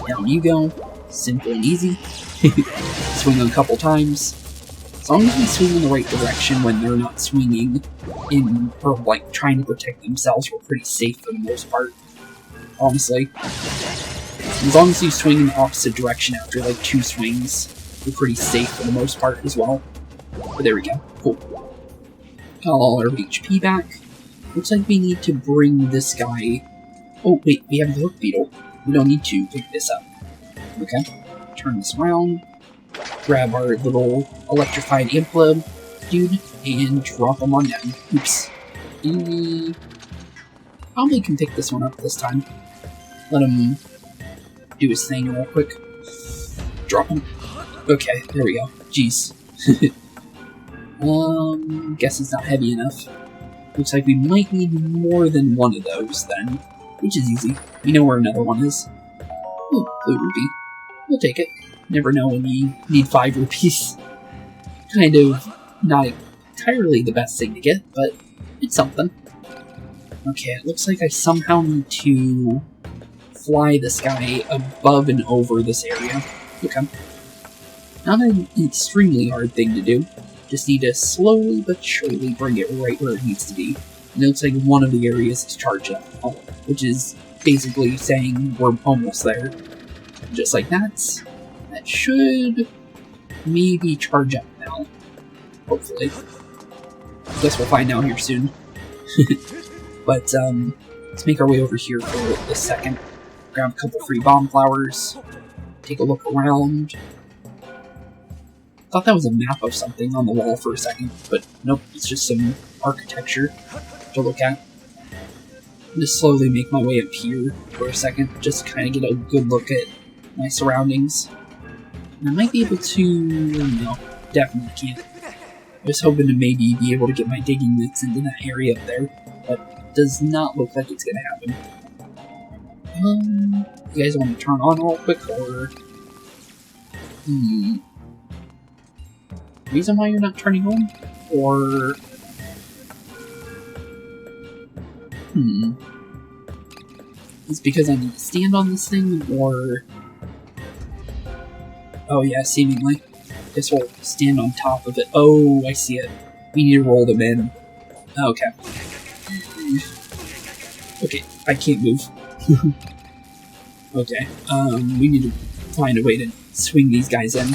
Down you go. Simple and easy. Swing a couple times. As long as we swing in the right direction when they're not swinging in, or like trying to protect themselves, we're pretty safe for the most part. Honestly. As long as you swing in the opposite direction after like 2 swings, you're pretty safe for the most part as well. But there we go. Cool. Got all our HP back. Looks like we need to bring this guy... Oh, wait, we have the hook beetle. We don't need to pick this up. Okay. Turn this around. Grab our little electrified ampla dude and drop him on down. Oops. Probably can pick this one up this time. Let him do his thing real quick. Drop him. Okay, there we go. Jeez. Guess it's not heavy enough. Looks like we might need more than one of those then, which is easy. We know where another one is. Ooh, blue rupee. We'll take it. Never know when you need 5 rupees. Kind of not entirely the best thing to get, but it's something. Okay, it looks like I somehow need to fly this guy above and over this area. Okay. Not an extremely hard thing to do. Just need to slowly but surely bring it right where it needs to be. And it looks like one of the areas is charged up, which is basically saying we're almost there. Just like that. That should maybe charge up now. Hopefully. Guess we'll find out here soon. But, let's make our way over here for a second. Grab a couple free bomb flowers. Take a look around. Thought that was a map of something on the wall for a second, but nope, it's just some architecture to look at. Just slowly make my way up here for a second, just kind of get a good look at my surroundings. And I might be able to... no, definitely can't. I was hoping to maybe be able to get my digging mitts into that area up there, but does not look like it's gonna happen. You guys want to turn on real quick, or... Reason why you're not turning on? Or... It's because I need to stand on this thing, or... Oh yeah, seemingly. Guess we'll stand on top of it. Oh, I see it. We need to roll them in. Okay. Okay, I can't move. Okay, we need to find a way to swing these guys in.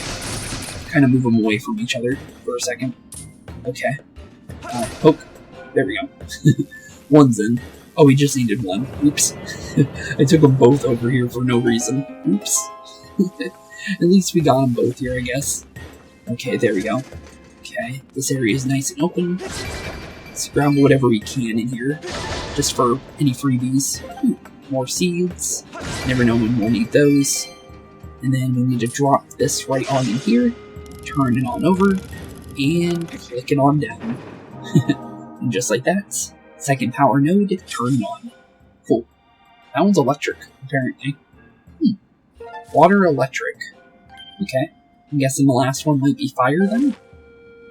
Kind of move them away from each other for a second. Okay. Poke. There we go. One's in. Oh, we just needed one. Oops. I took them both over here for no reason. Oops. At least we got them both here, I guess. Okay, there we go. Okay, this area is nice and open. Let's grab whatever we can in here, just for any freebies. Ooh, more seeds. Never know when we'll need those. And then we need to drop this right on in here, turn it on over, and click it on down. And just like that, second power node turned on. Cool. That one's electric, apparently. Water electric. Okay. I'm guessing the last one might be fire then?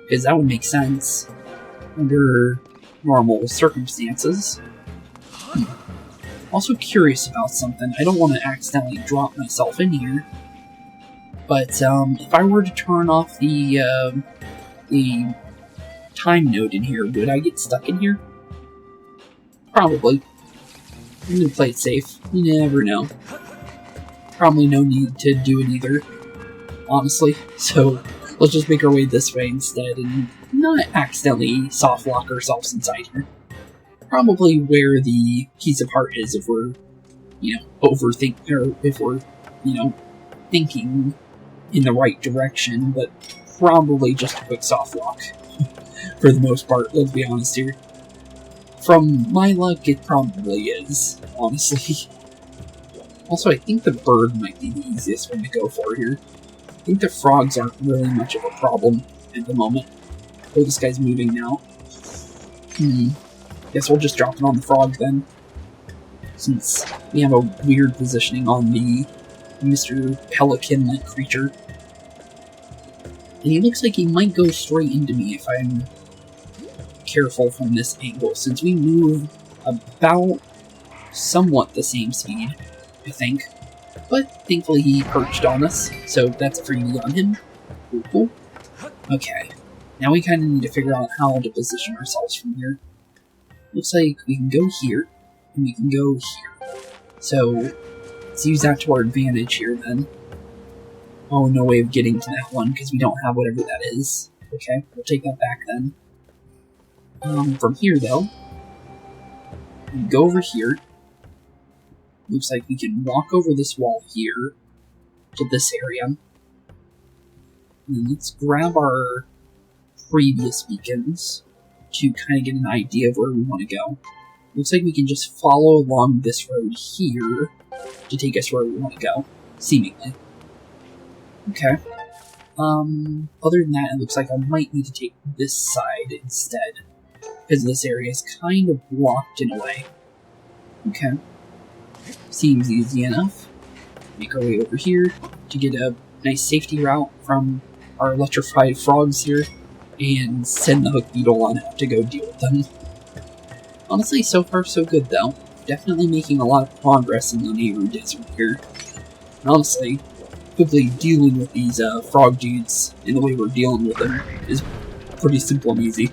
Because that would make sense under normal circumstances. Also curious about something. I don't want to accidentally drop myself in here. But if I were to turn off the time node in here, would I get stuck in here? Probably. I'm going to play it safe. You never know. Probably no need to do it either, honestly. So let's just make our way this way instead and not accidentally soft lock ourselves inside here. Probably where the piece of heart is if we're, overthinking, or if we're, thinking in the right direction, but probably just a quick soft lock for the most part, let's be honest here. From my luck, it probably is, honestly. Also, I think the bird might be the easiest one to go for here. I think the frogs aren't really much of a problem at the moment. Oh, this guy's moving now. Guess we'll just drop it on the frog then. Since we have a weird positioning on the Mr. Pelican-like creature. And he looks like he might go straight into me if I'm careful from this angle, since we move about somewhat the same speed, I think. But thankfully he perched on us, so that's a freebie on him. Cool. Okay, now we kind of need to figure out how to position ourselves from here. Looks like we can go here, and we can go here. So, let's use that to our advantage here then. Oh, no way of getting to that one because we don't have whatever that is. Okay, we'll take that back then. From here though, we go over here. Looks like we can walk over this wall here to this area. And then let's grab our previous beacons to kind of get an idea of where we want to go. Looks like we can just follow along this road here to take us where we want to go, seemingly. Okay. Other than that, it looks like I might need to take this side instead, because this area is kind of blocked in a way. Okay. Seems easy enough. Make our way over here to get a nice safety route from our electrified frogs here, and send the hook beetle on out to go deal with them. Honestly, so far so good though. Definitely making a lot of progress in the Nehru Desert here. And honestly, quickly dealing with these frog dudes in the way we're dealing with them is pretty simple and easy.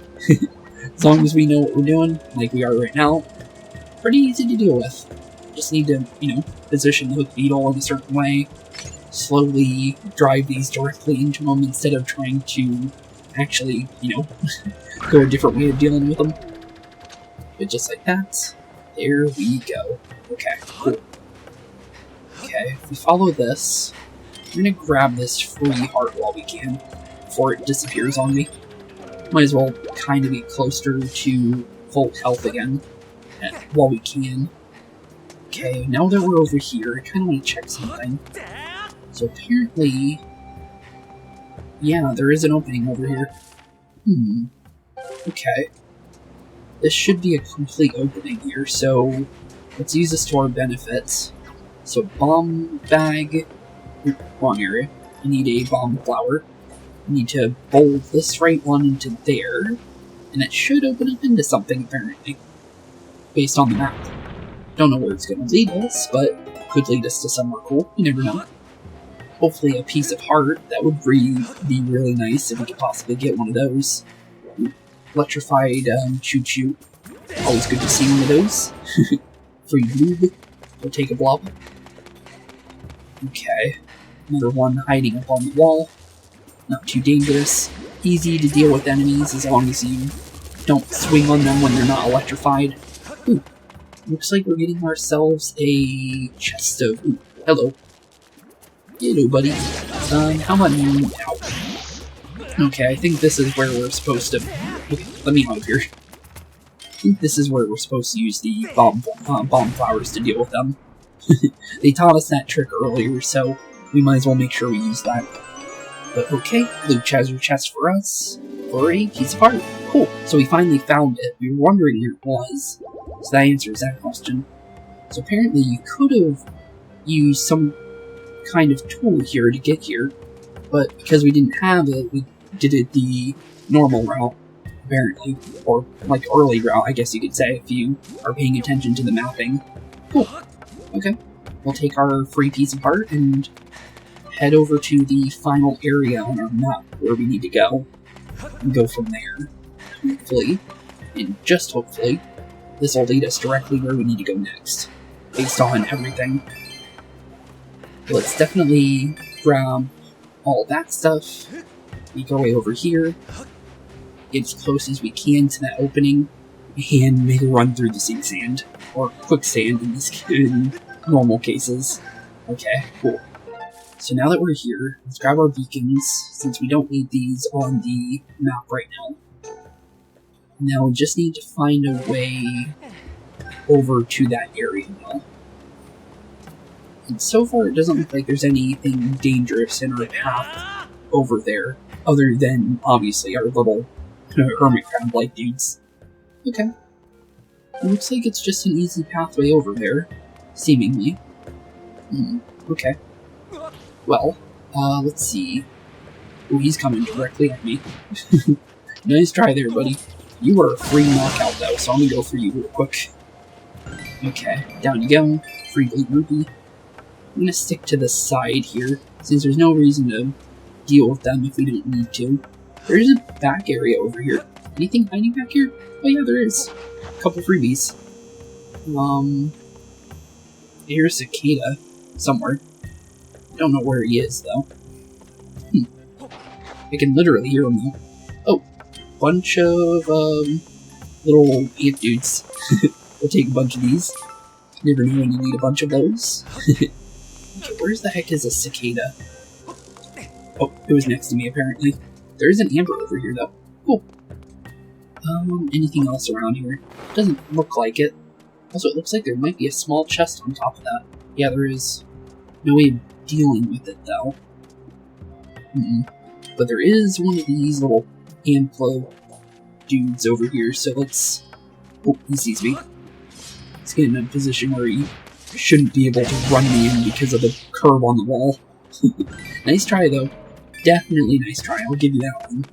As long as we know what we're doing, like we are right now, pretty easy to deal with. Just need to, position the hook beetle in a certain way, slowly drive these directly into them instead of trying to actually, go a different way of dealing with them. But just like that, there we go. Okay, cool. Okay, if we follow this, I'm gonna grab this free heart while we can, before it disappears on me. Might as well kind of get closer to full health again, while we can. Okay, now that we're over here, I kind of want to check something. So apparently, yeah, there is an opening over here. Okay. This should be a complete opening here, so let's use this to our benefit. So bomb bag, wrong area. I need a bomb flower. I need to bolt this right one into there, and it should open up into something apparently, based on the map. Don't know where it's going to lead us, but could lead us to somewhere cool. You never know. Hopefully a piece of heart. That would be really nice if we could possibly get one of those. Electrified choo-choo. Always good to see one of those. Free lube. We'll take a blob. Okay. Another one hiding up on the wall. Not too dangerous. Easy to deal with enemies as long as you don't swing on them when they're not electrified. Ooh. Looks like we're getting ourselves a chest of... Ooh, hello. Hello, buddy. How about you? Ow. Okay, I think this is where we're supposed to... Okay, let me out of here. I think this is where we're supposed to use the bomb flowers to deal with them. They taught us that trick earlier, so we might as well make sure we use that. But okay, loot treasure chest for us. For a piece of heart. Cool, so we finally found it. We were wondering where it was. So that answers that question. So apparently you could have used some kind of tool here to get here, but because we didn't have it, we did it the normal route, apparently. Or, like, early route, I guess you could say, if you are paying attention to the mapping. Cool. Okay. We'll take our free piece of heart and head over to the final area on our map where we need to go, and go from there. Hopefully, and just hopefully, this will lead us directly where we need to go next, based on everything. Let's definitely grab all that stuff, make our way over here, get as close as we can to that opening, and make a run through the sea sand, or quicksand in normal cases. Okay, cool. So now that we're here, let's grab our beacons, since we don't need these on the map right now. Now we just need to find a way over to that area now. And so far it doesn't look like there's anything dangerous in our path over there, other than, obviously, our little hermit crab-like dudes. Okay. It looks like it's just an easy pathway over there, seemingly. Okay. Well, let's see. Oh, he's coming directly at me. Nice try there, buddy. You are a free knockout, though, so I'm gonna go for you real quick. Okay, down you go. Free blue rupee. I'm gonna stick to the side here, since there's no reason to deal with them if we don't need to. There's a back area over here. Anything hiding back here? Oh yeah, there is. A couple freebies. Here's a cicada. somewhere. Don't know where he is, though. I can literally hear him, though. Oh, bunch of, little ant dudes. We'll take a bunch of these. Never know when you need a bunch of those. Okay, where's the heck is a cicada? Oh, it was next to me, apparently. There is an amber over here, though. Cool. Anything else around here? Doesn't look like it. Also, it looks like there might be a small chest on top of that. Yeah, there is. No way of dealing with it, though. But there is one of these little amplo dudes over here, so let's... Oh, he sees me. Let's get in a position where he shouldn't be able to run me in because of the curve on the wall. Nice try, though. Definitely nice try, I'll give you that one.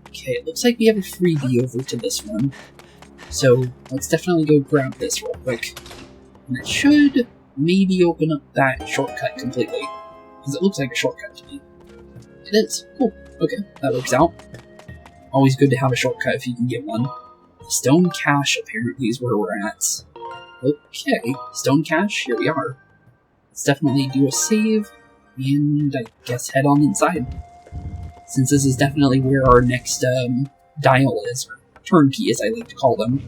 Okay, it looks like we have a freebie over to this one. So, let's definitely go grab this real quick. And it should maybe open up that shortcut completely. Because it looks like a shortcut to me. It is. Cool. Okay, that works out. Always good to have a shortcut if you can get one. The stone cache apparently is where we're at. Okay, stone cache, here we are. Let's definitely do a save, and I guess head on inside. Since this is definitely where our next dial is, or turnkey as I like to call them.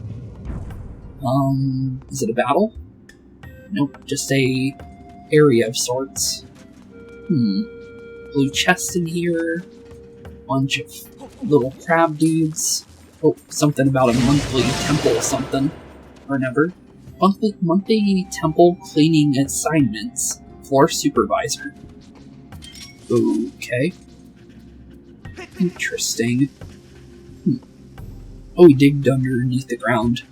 Is it a battle? Nope, just a area of sorts. Blue chest in here. Bunch of little crab dudes. Oh, something about a monthly temple something. Or never. Monthly temple cleaning assignments. Floor supervisor. Okay. Interesting. Oh, we digged underneath the ground.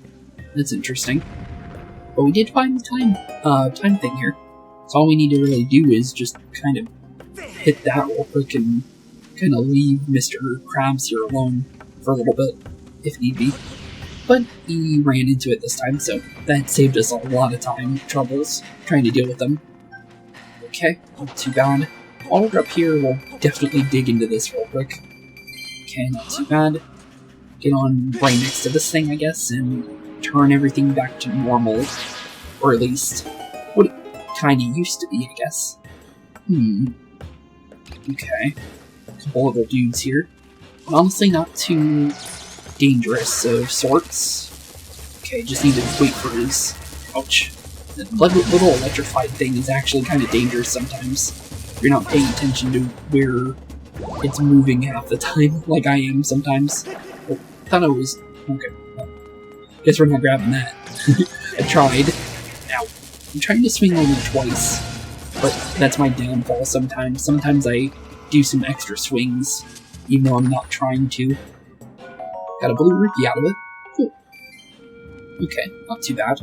That's interesting. But we did find the time thing here. So all we need to really do is just kind of hit that real quick and kind of leave Mr. Krabs here alone for a little bit, if need be. But he ran into it this time, so that saved us a lot of time, troubles, trying to deal with them. Okay, not too bad. While we're up here, we'll definitely dig into this real quick. Okay, not too bad. Get on right next to this thing, I guess, and turn everything back to normal. Or at least, what it kinda used to be, I guess. Okay. A couple little dudes here. Honestly, not too dangerous of sorts. Okay, just need to wait for his... Ouch. The little electrified thing is actually kind of dangerous sometimes. If you're not paying attention to where it's moving half the time, like I am sometimes. Oh, I thought I was... Okay. Well, guess we're not grabbing that. I tried. Ow. I'm trying to swing only twice, but that's my downfall sometimes. Sometimes I do some extra swings, even though I'm not trying to. Got a blue rupee out of it. Cool. Okay, not too bad.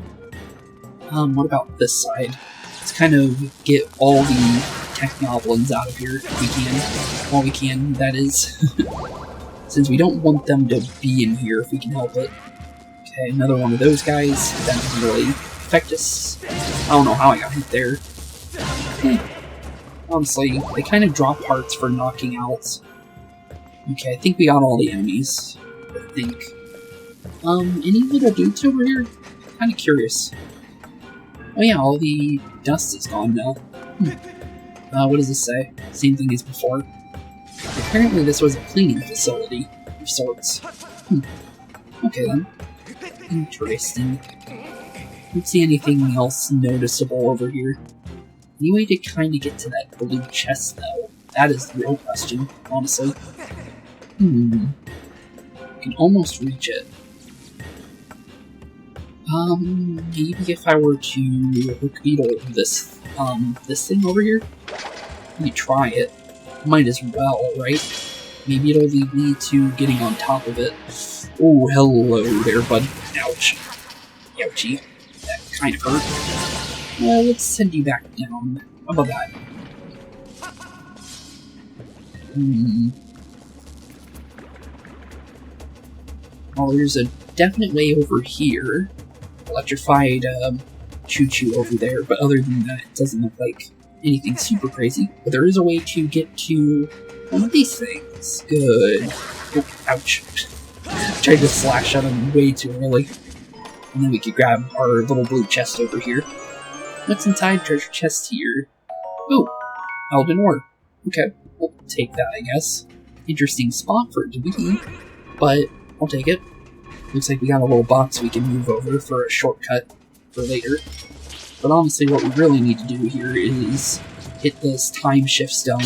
What about this side? Let's kind of get all the technoblins out of here if we can. While we can, that is. Since we don't want them to be in here if we can help it. Okay, another one of those guys. That doesn't really affect us. I don't know how I got hit there. Honestly, they kind of drop hearts for knocking out. Okay, I think we got all the enemies. I think. Any little dudes over here? Kind of curious. Oh yeah, all the dust is gone now. What does this say? Same thing as before. Apparently this was a cleaning facility of sorts. Okay then. Interesting. Don't see anything else noticeable over here. Any way to kind of get to that blue chest though? That is the real question, honestly. I can almost reach it. Maybe if I were to hook Beetle this thing over here? Maybe try it. Might as well, right? Maybe it'll lead me to getting on top of it. Oh, hello there, bud. Ouch. Ouchie. That kind of hurt. Well, let's send you back down. How about that? Oh, there's a definite way over here. Electrified choo-choo over there, but other than that, it doesn't look like anything super crazy. But there is a way to get to one of these things. Good. Oh, ouch. Tried to slash at him way too early. And then we could grab our little blue chest over here. What's inside treasure chest here? Oh, Elden ore. Okay, we'll take that, I guess. Interesting spot for it to be, but I'll take it. Looks like we got a little box we can move over for a shortcut for later. But honestly, what we really need to do here is hit this time shift stone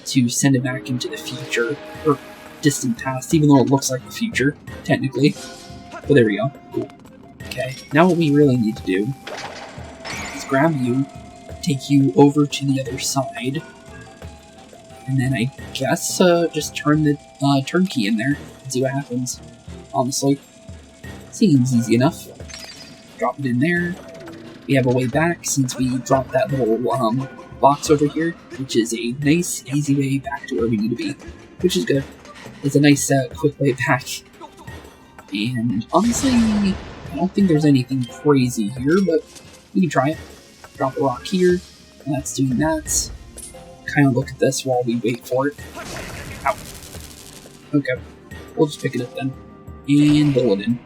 to send it back into the future, or distant past, even though it looks like the future, technically. But there we go. Cool. Okay, now what we really need to do is grab you, take you over to the other side, and then I guess just turn the turn key in there and see what happens. Honestly, seems easy enough. Drop it in there. We have a way back since we dropped that little box over here, which is a nice, easy way back to where we need to be, which is good. It's a nice, quick way back. And honestly, I don't think there's anything crazy here, but we can try it. Drop a rock here, and that's doing that. Kind of look at this while we wait for it. Ow. Okay, we'll just pick it up then. And roll it in.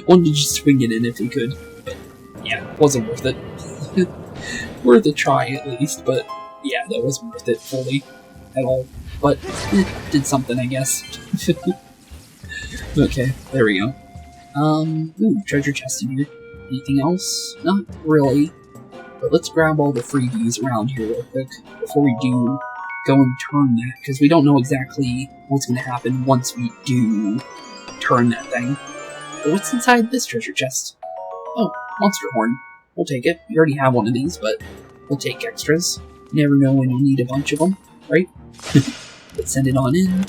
Wanted to just swing it in if we could, but yeah, wasn't worth it. Worth a try at least, but yeah, that wasn't worth it fully at all. But it did something, I guess. Okay, there we go. Ooh, treasure chest in here. Anything else? Not really. But let's grab all the freebies around here real quick before we do go and turn that, because we don't know exactly what's going to happen once we do turn that thing. But what's inside this treasure chest? Oh, monster horn. We'll take it. We already have one of these, but we'll take extras. You never know when you need a bunch of them, right? Let's send it on in,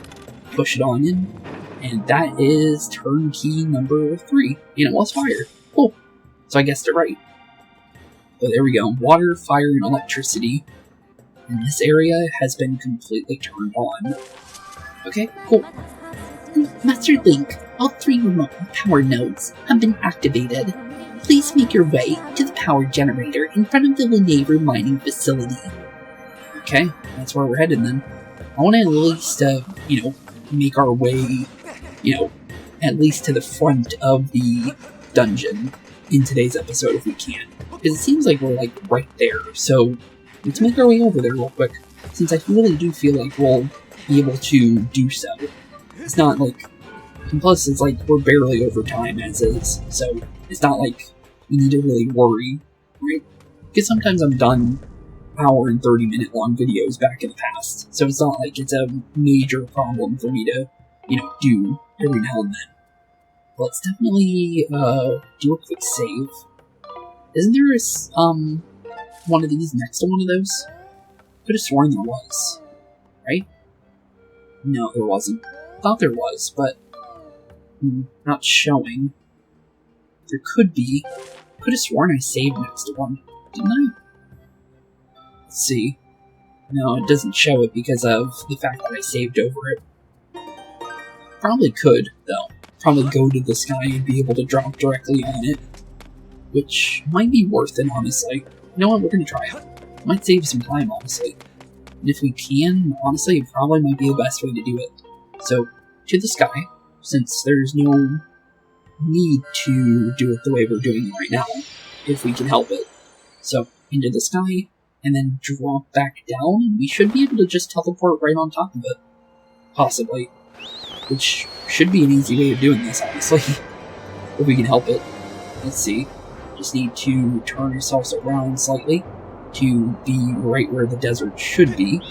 push it on in, and that is turnkey number 3, and it was fire. Cool. So I guessed it right. But there we go. Water, fire, and electricity. And this area has been completely turned on. Okay, cool. Master Link, all 3 remote power nodes have been activated. Please make your way to the power generator in front of the Lenaver mining facility. Okay, that's where we're headed then. I want to at least, make our way, at least to the front of the dungeon in today's episode if we can. Because it seems like we're, right there. So, let's make our way over there real quick. Since I really do feel like we'll be able to do so. It's not and plus it's we're barely over time as is. So, it's not like we need to really worry, right? Because sometimes I've done hour and 30-minute long videos back in the past. So it's not like it's a major problem for me to, do every now and then. Let's definitely, do a quick save. Isn't there one of these next to one of those? Could have sworn there was. Right? No, there wasn't. Thought there was, but not showing. There could be. Could have sworn I saved next to one. Didn't I? Let's see. No, it doesn't show it because of the fact that I saved over it. Probably could, though. Probably go to the sky and be able to drop directly on it. Which might be worth it, honestly. You know what, we're gonna try it. Might save some time, honestly. And if we can, honestly, it probably might be the best way to do it. So, to the sky, since there's no need to do it the way we're doing it right now, if we can help it. So, into the sky, and then drop back down, and we should be able to just teleport right on top of it. Possibly. Which should be an easy way of doing this, honestly. If we can help it. Let's see. Just need to turn ourselves around slightly to be right where the desert should be.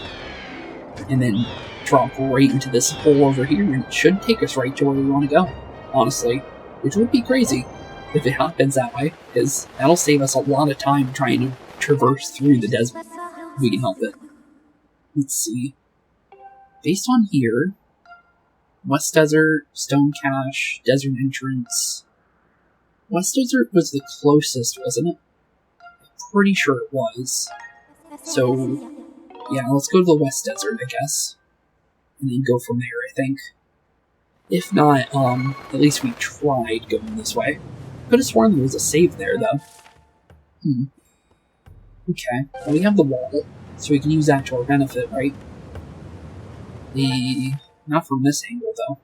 And then drop right into this hole over here, and it should take us right to where we want to go, honestly. Which would be crazy if it happens that way, because that'll save us a lot of time trying to traverse through the desert, if we can help it. Let's see. Based on here, West Desert, Stone Cache, Desert Entrance. West Desert was the closest, wasn't it? I'm pretty sure it was. So, yeah, let's go to the West Desert, I guess. And then go from there, I think. If not, at least we tried going this way. Could have sworn there was a save there, though. Okay, well, we have the wall, so we can use that to our benefit, right? Not from this angle, though.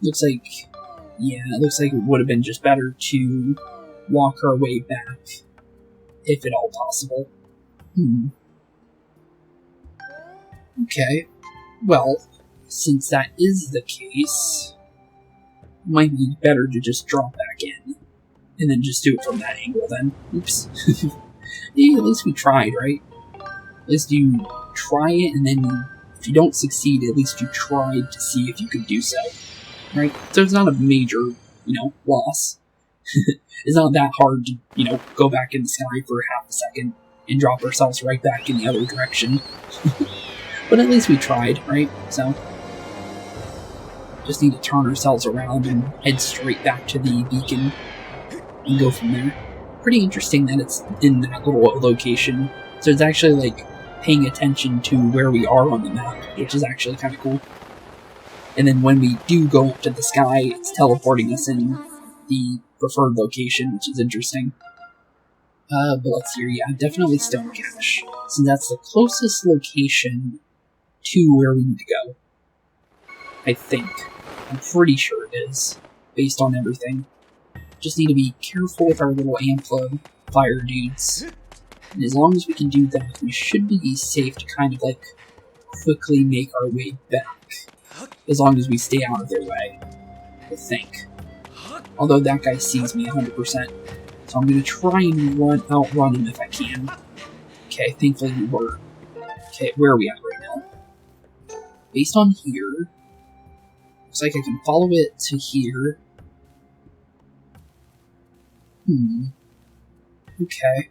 Looks like... Yeah, it looks like it would have been just better to walk our way back if at all possible. Okay, well, since that is the case, it might be better to just drop back in, and then just do it from that angle then. Oops. Yeah, at least we tried, right? At least you try it, and then if you don't succeed, at least you tried to see if you could do so, right? So it's not a major, loss. It's not that hard to, go back in the sky for half a second and drop ourselves right back in the other direction. But at least we tried, right? So, just need to turn ourselves around and head straight back to the beacon and go from there. Pretty interesting that it's in that little location. So it's actually like paying attention to where we are on the map, which is actually kind of cool. And then when we do go up to the sky, it's teleporting us in the preferred location, which is interesting. But let's see here, yeah, definitely Stone Cache, since that's the closest location to where we need to go. I think. I'm pretty sure it is, based on everything. Just need to be careful with our little amplifier dudes. And as long as we can do that, we should be safe to kind of like quickly make our way back. As long as we stay out of their way, I think. Although that guy sees me 100%. So I'm going to try and outrun him if I can. Okay, thankfully we were. Okay, where are we at right now? Based on here, looks like I can follow it to here. Okay.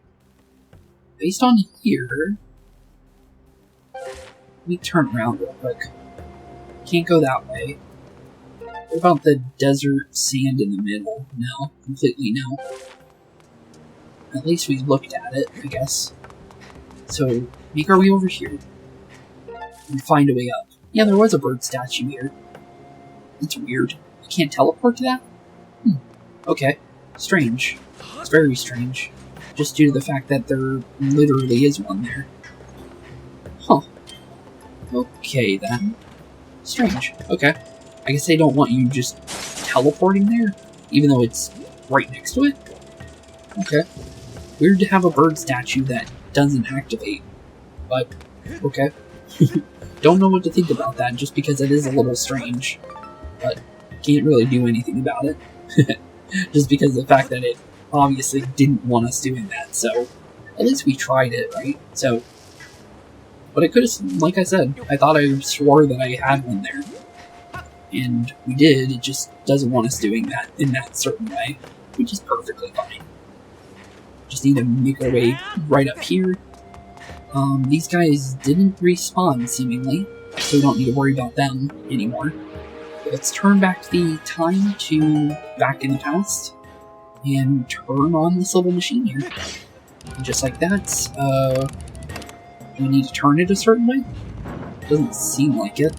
Based on here, let me turn around real quick. Can't go that way. What about the desert sand in the middle? No, completely no. At least we looked at it, I guess. So, make our way over here. And find a way up. Yeah, there was a bird statue here. That's weird. I can't teleport to that? Okay. Strange. It's very strange. Just due to the fact that there literally is one there. Huh. Okay, then. Strange. Okay. I guess they don't want you just teleporting there, even though it's right next to it? Okay. Weird to have a bird statue that doesn't activate, but okay. Don't know what to think about that, just because it is a little strange, but can't really do anything about it. Just because of the fact that it obviously didn't want us doing that, so at least we tried it, right? So, but I could have, like I said, I thought I swore that I had one there. And we did, it just doesn't want us doing that in that certain way, which is perfectly fine. Just need to make our way right up here. These guys didn't respawn, seemingly, so we don't need to worry about them anymore. Let's turn back the time to back in the past, and turn on this little machine here. And just like that, do we need to turn it a certain way? Doesn't seem like it.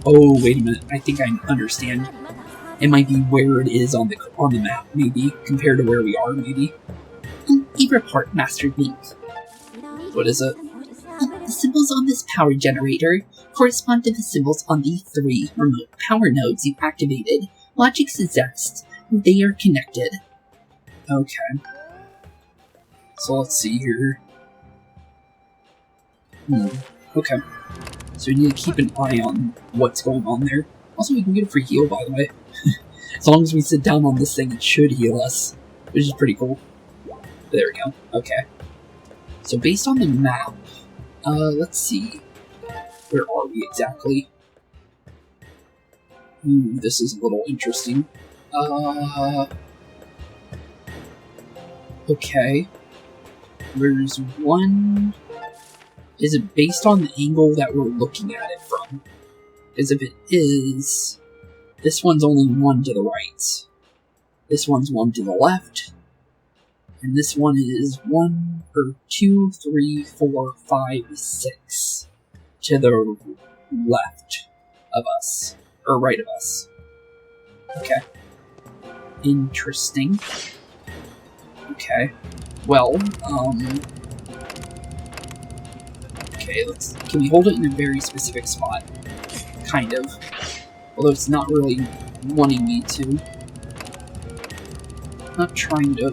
Oh, wait a minute. I think I understand. It might be where it is on the map, maybe, compared to where we are, maybe. A report, Master Link. What is it? The symbols on this power generator correspond to the symbols on the 3 remote power nodes you activated. Logic suggests they are connected. Okay. So let's see here. Okay. So we need to keep an eye on what's going on there. Also, we can get a free heal, by the way. As long as we sit down on this thing, it should heal us, which is pretty cool. There we go. Okay. So based on the map, let's see. Where are we exactly? This is a little interesting. Okay. There's one... Is it based on the angle that we're looking at it from? Because if it is, this one's only one to the right. This one's one to the left. And this one is 1, or 2, 3, 4, 5, 6 to the left of us. Or right of us. Okay. Interesting. Okay. Well, okay, can we hold it in a very specific spot? Kind of. Although it's not really wanting me to. not trying to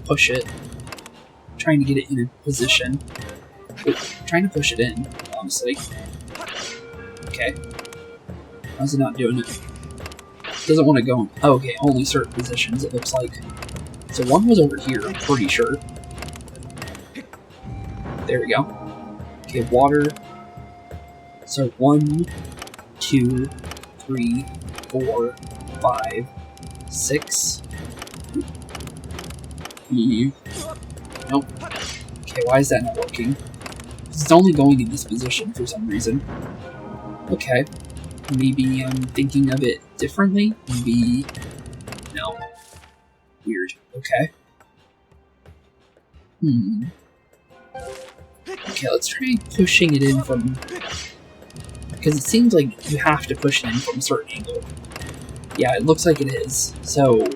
push it. I'm trying to get it in a position. Wait, I'm trying to push it in, honestly. Okay. How's it not doing it? It doesn't want to go in. Oh, okay, only certain positions, it looks like. So one was over here, I'm pretty sure. There we go. Okay, water. So 1, 2, 3, 4, 5, 6. Nope. Okay, why is that not working? It's only going in this position for some reason. Okay. Maybe I'm thinking of it differently? Maybe... No. Weird. Okay. Okay, let's try pushing it in from... Because it seems like you have to push it in from a certain angle. Yeah, it looks like it is. So,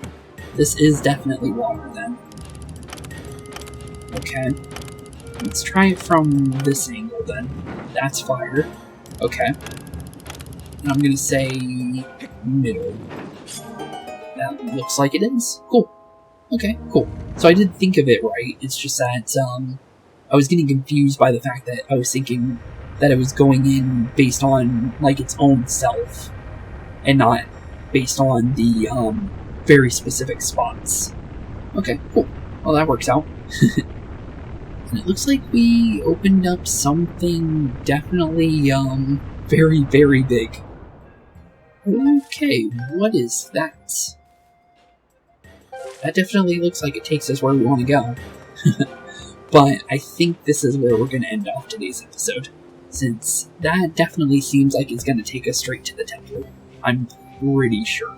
this is definitely water then. Okay. Let's try it from this angle then. That's fire. Okay. And I'm gonna say middle. That looks like it is. Cool. Okay, cool. So I did think of it right. It's just that I was getting confused by the fact that I was thinking that it was going in based on like its own self and not based on the very specific spots. Okay, cool. Well, that works out. And it looks like we opened up something definitely very, very big. Okay, what is that? That definitely looks like it takes us where we want to go. But I think this is where we're going to end off today's episode, since that definitely seems like it's going to take us straight to the temple. I'm pretty sure.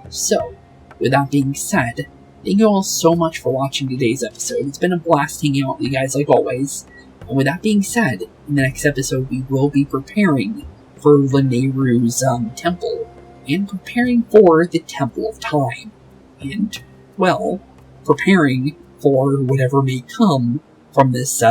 So, with that being said, thank you all so much for watching today's episode. It's been a blast hanging out with you guys like always. And with that being said, in the next episode we will be preparing for Lanayru's temple, and preparing for the Temple of Time, and, well, preparing for whatever may come from this,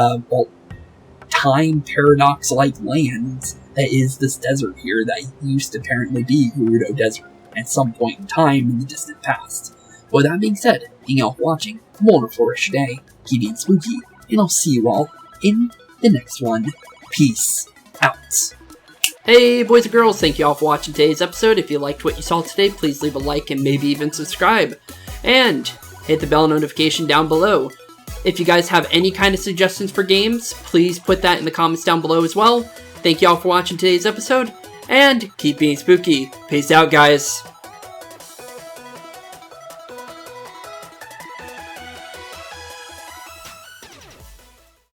time paradox-like land that is this desert here that used to apparently be Gerudo Desert at some point in time in the distant past. With that being said, thank you all for watching, wonderful rest of your day, keep being spooky, and I'll see you all in the next one. Peace out. Hey boys and girls, thank you all for watching today's episode. If you liked what you saw today, please leave a like and maybe even subscribe. And hit the bell notification down below. If you guys have any kind of suggestions for games, please put that in the comments down below as well. Thank you all for watching today's episode, and keep being spooky. Peace out, guys.